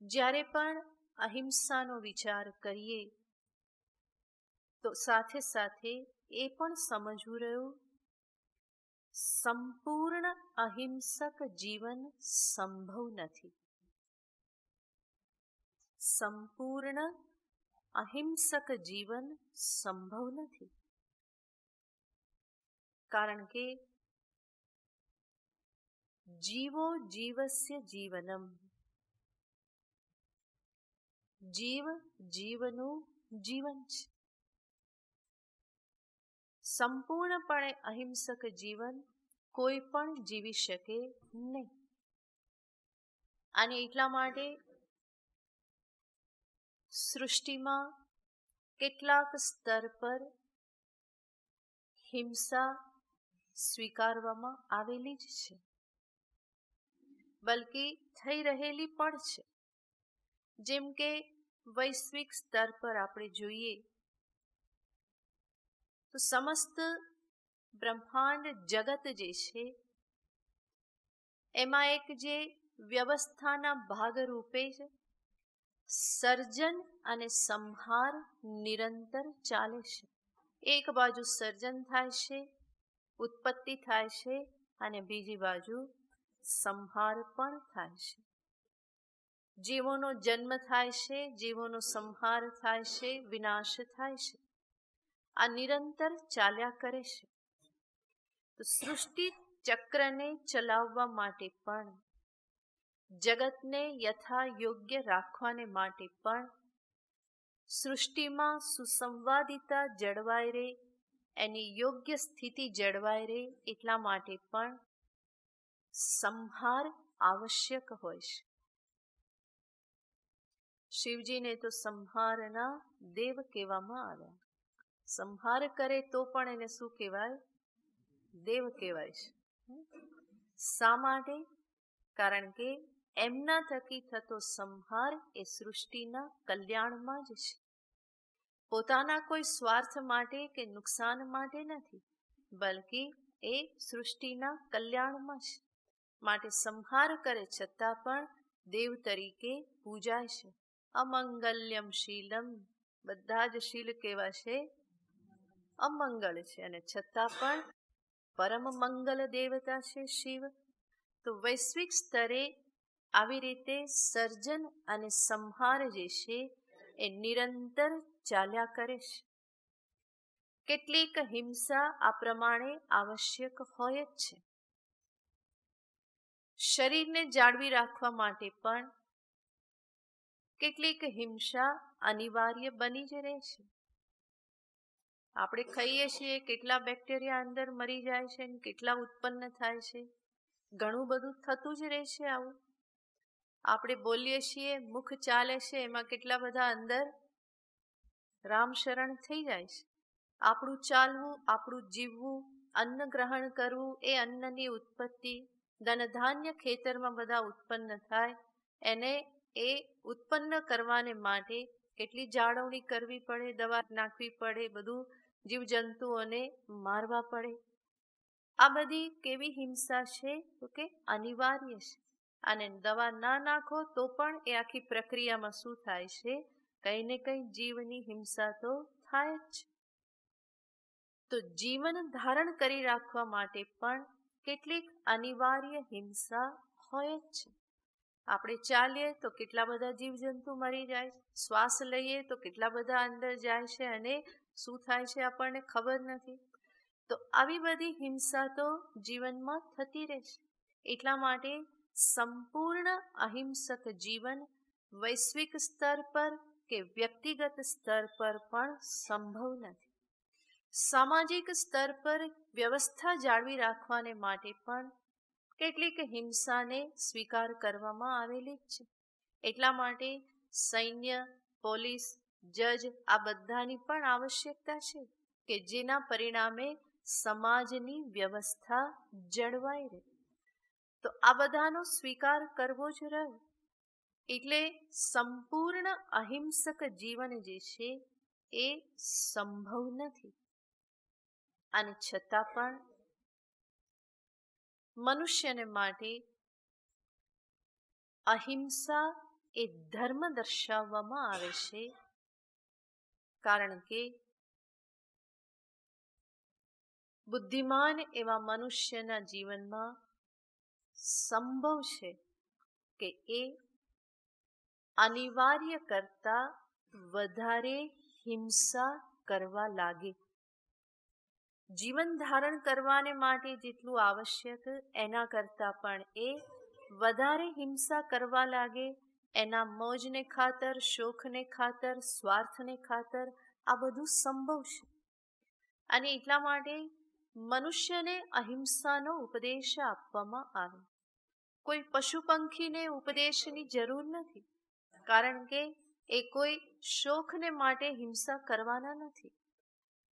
જ્યારે પણ અહિંસાનો વિચાર કરીએ તો સાથે સાથે એ પણ સમજવું રહ્યું, સંપૂર્ણ અહિંસક જીવન સંભવ નથી. સંપૂર્ણ અહિંસક જીવન સંભવ નથી. કારણ કે જીવો જીવસ્ય જીવનમ, જીવ જીવનું જીવન છે. સંપૂર્ણપણે અહિંસક જીવન કોઈ પણ જીવી શકે નહીં. અને એટલા માટે સૃષ્ટિમાં કેટલાક સ્તર પર હિંસા સ્વીકારવામાં આવેલી જ છે, બલ્કિ થઈ રહેલી પણ છે. જેમ કે વૈશ્વિક સ્તર પર આપણે જોઈએ તો સમસ્ત બ્રહ્માંડ જગત જે છે એમાં એક જે વ્યવસ્થાના ભાગરૂપે જ સર્જન અને સંહાર નિરંતર ચાલે છે. એક બાજુ સર્જન થાય છે, ઉત્પત્તિ થાય છે, અને બીજી બાજુ સંહાર પણ થાય છે. જીવોનો જન્મ થાય છે, જીવોનો સંહાર થાય છે, વિનાશ થાય છે. આ નિરંતર ચાલ્યા કરે છે. તો સૃષ્ટિ ચક્રને ચલાવવા માટે પણ, જગતને યથા યોગ્ય રાખવાને માટે પણ, સૃષ્ટિમાં સુસંવાદિતા જળવાઈ રહે, એની યોગ્ય સ્થિતિ જળવાઈ રહે, એટલા માટે પણ સંહાર આવશ્યક હોય છે. શિવજીને તો સંહારના દેવ કહેવામાં આવ્યા. સંહાર કરે તો પણ એને શું કહેવાય? દેવ કહેવાય છે. શા માટે? કારણ કે એમના થકી થતો સંહાર એ સૃષ્ટિના કલ્યાણમાં જ છે. પોતાના કોઈ સ્વાર્થ માટે કે નુકસાન માટે નથી, બલ્કિ એ સૃષ્ટિના કલ્યાણમાં છે. માટે સંહાર કરે છતાં પણ દેવ તરીકે પૂજાય છે. અમંગલ્યમ શીલમ, બધા જ શીલ કેવા છે? અમંગળ છે, અને છતાં પણ પરમ મંગલ દેવતા છે શિવ. તો વૈશ્વિક સ્તરે આવી રીતે સર્જન અને સંહાર જે છે એ નિરંતર ચાલ્યા કરે છે. કેટલીક હિંસા આ પ્રમાણે આવશ્યક હોય જ છે. શરીરને જાળવી રાખવા માટે પણ કેટલીક હિંસા અનિવાર્ય બની જ રહે છે. આપણે ખાઈએ છીએ, કેટલા બેક્ટેરિયા અંદર મરી જાય છે, કેટલા ઉત્પન્ન થાય છે. ઘણું બધું થતું જ રહે છે આવું. આપણે બોલીએ છીએ, મુખ ચાલે છે, એમાં કેટલા બધા અંદર રામશરણ થઈ જાય છે. આપણું ચાલવું, આપણું જીવવું, અન્ન ગ્રહણ કરવું, એ અન્નની ઉત્પત્તિ, ધન ધાન્ય ખેતરમાં બધા ઉત્પન્ન થાય, એને એ ઉત્પન્ન કરવાને માટે કેટલી જાળવણી કરવી પડે, દવા નાખવી પડે, બધું જીવજંતુઓને મારવા પડે. આ બધી કેવી હિંસા છે? તો કે અનિવાર્ય છે. અને દવા ના નાખો તો પણ એ આખી પ્રક્રિયામાં શું થાય છે? કંઈ ને કંઈ જીવની હિંસા તો થાય જ છે. તો જીવન ધારણ કરી રાખવા માટે પણ કેટલીક અનિવાર્ય હિંસા હોય જ છે. આપણે ચાલીએ તો કેટલા બધા જીવજંતુ મરી જાય, શ્વાસ લઈએ તો કેટલા બધા અંદર જાય છે, અને શું થાય છે આપણને ખબર નથી. તો આવી બધી હિંસા તો જીવનમાં થતી રહેશે. એટલા માટે સંપૂર્ણ અહિંસક જીવન વૈશ્વિક સ્તર પર કે વ્યક્તિગત સ્તર પર પણ સંભવ નથી. સામાજિક સ્તર પર વ્યવસ્થા જાળવી રાખવાને માટે પણ કેટલીક હિંસાને સ્વીકાર કરવામાં આવેલી જ છે. એટલા માટે સૈન્ય, પોલીસ, જજ આ બધાની પણ આવશ્યકતા છે કે જેના પરિણામે સમાજની વ્યવસ્થા જળવાઈ રહે. તો આ બધાનો સ્વીકાર કરવો જ રહ્યો. એટલે સંપૂર્ણ અહિંસક જીવન જે છે એ સંભવ નથી. અને છતાં પણ મનુષ્યને માટે અહિંસા એ ધર્મ દર્શાવવામાં આવે છે. કારણ કે બુદ્ધિમાન એવા મનુષ્યના જીવનમાં સંભવ છે કે એ અનિવાર્ય કરતા વધારે હિંસા કરવા લાગે. જીવન ધારણ કરવાને માટે જેટલું આવશ્યક એના કરતાં પણ એ વધારે હિંસા કરવા લાગે. એના મોજને ખાતર, શોખને ખાતર, સ્વાર્થને ખાતર આ બધું સંભવ છે. અને એટલા માટે મનુષ્યને અહિંસાનો ઉપદેશ આપવામાં આવે. કોઈ પશુ પંખીને ઉપદેશની જરૂર નથી. કારણ કે એ કોઈ શોખને માટે હિંસા કરવાના નથી.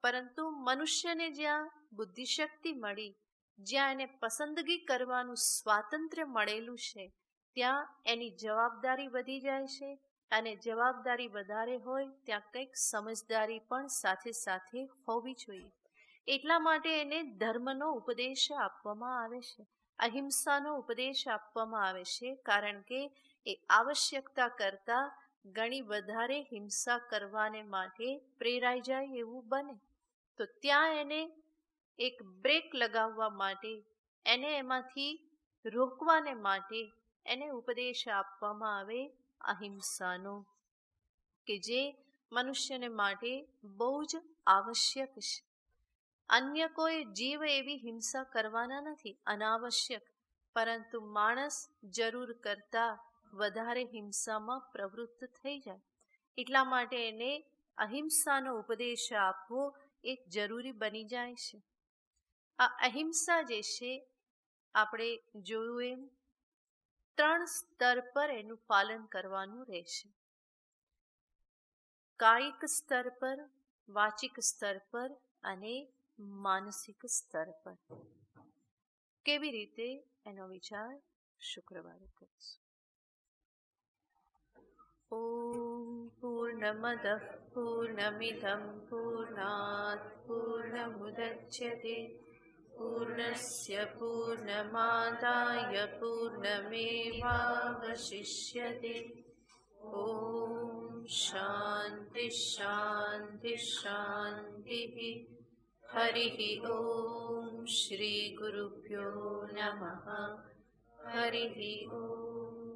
પરંતુ મનુષ્યને જ્યાં બુદ્ધિશક્તિ મળી, જ્યાં એને પસંદગી કરવાનું સ્વાતંત્ર્ય મળેલું છે, ત્યાં એની જવાબદારી વધી જાય છે. અને જવાબદારી વધારે હોય ત્યાં કંઈક સમજદારી પણ સાથે સાથે હોવી જોઈએ. એટલા માટે એને ધર્મનો ઉપદેશ આપવામાં આવે છે, અહિંસાનો ઉપદેશ આપવામાં આવે છે. કારણ કે એ આવશ્યકતા કરતાં ઘણી વધારે હિંસા કરવાને માટે પ્રેરાઈ જાય એવું બને. તો ત્યાં એને એક બ્રેક લગાવવા માટે, એને એમાંથી રોકવાને માટે એને ઉપદેશ આપવામાં આવે અહિંસાનો, કે જે મનુષ્યને માટે બહુ જ આવશ્યક છે. અન્ય કોઈ જીવ એવી હિંસા કરવાના નથી અનાવશ્યક, પરંતુ માણસ જરૂર કરતાં વધારે હિંસામાં પ્રવૃત્ત થઈ જાય. એટલા માટે એને અહિંસાનો ઉપદેશ આપવો એ જરૂરી બની જાય છે. આ અહિંસા જે છે આપણે જોયું એમ 3 સ્તર પર એનું પાલન કરવાનું રહેશે. કાયિક સ્તર પર, વાચિક સ્તર પર અને માનસિક સ્તર પર. કેવી રીતે એનો વિચાર શુક્રવારે કરીશું. ઓમ પૂર્ણમદ પૂર્ણમિદં પૂર્ણાત પૂર્ણમુદચ્યતે પૂર્ણસ્ય પૂર્ણમાદાય પૂર્ણમેવાવશિષ્યતે. ઓમ શાંતિ શાંતિ શાંતિ. હરિ ઓમ શ્રી ગુરુભ્યો નમઃ. હરિ ઓમ.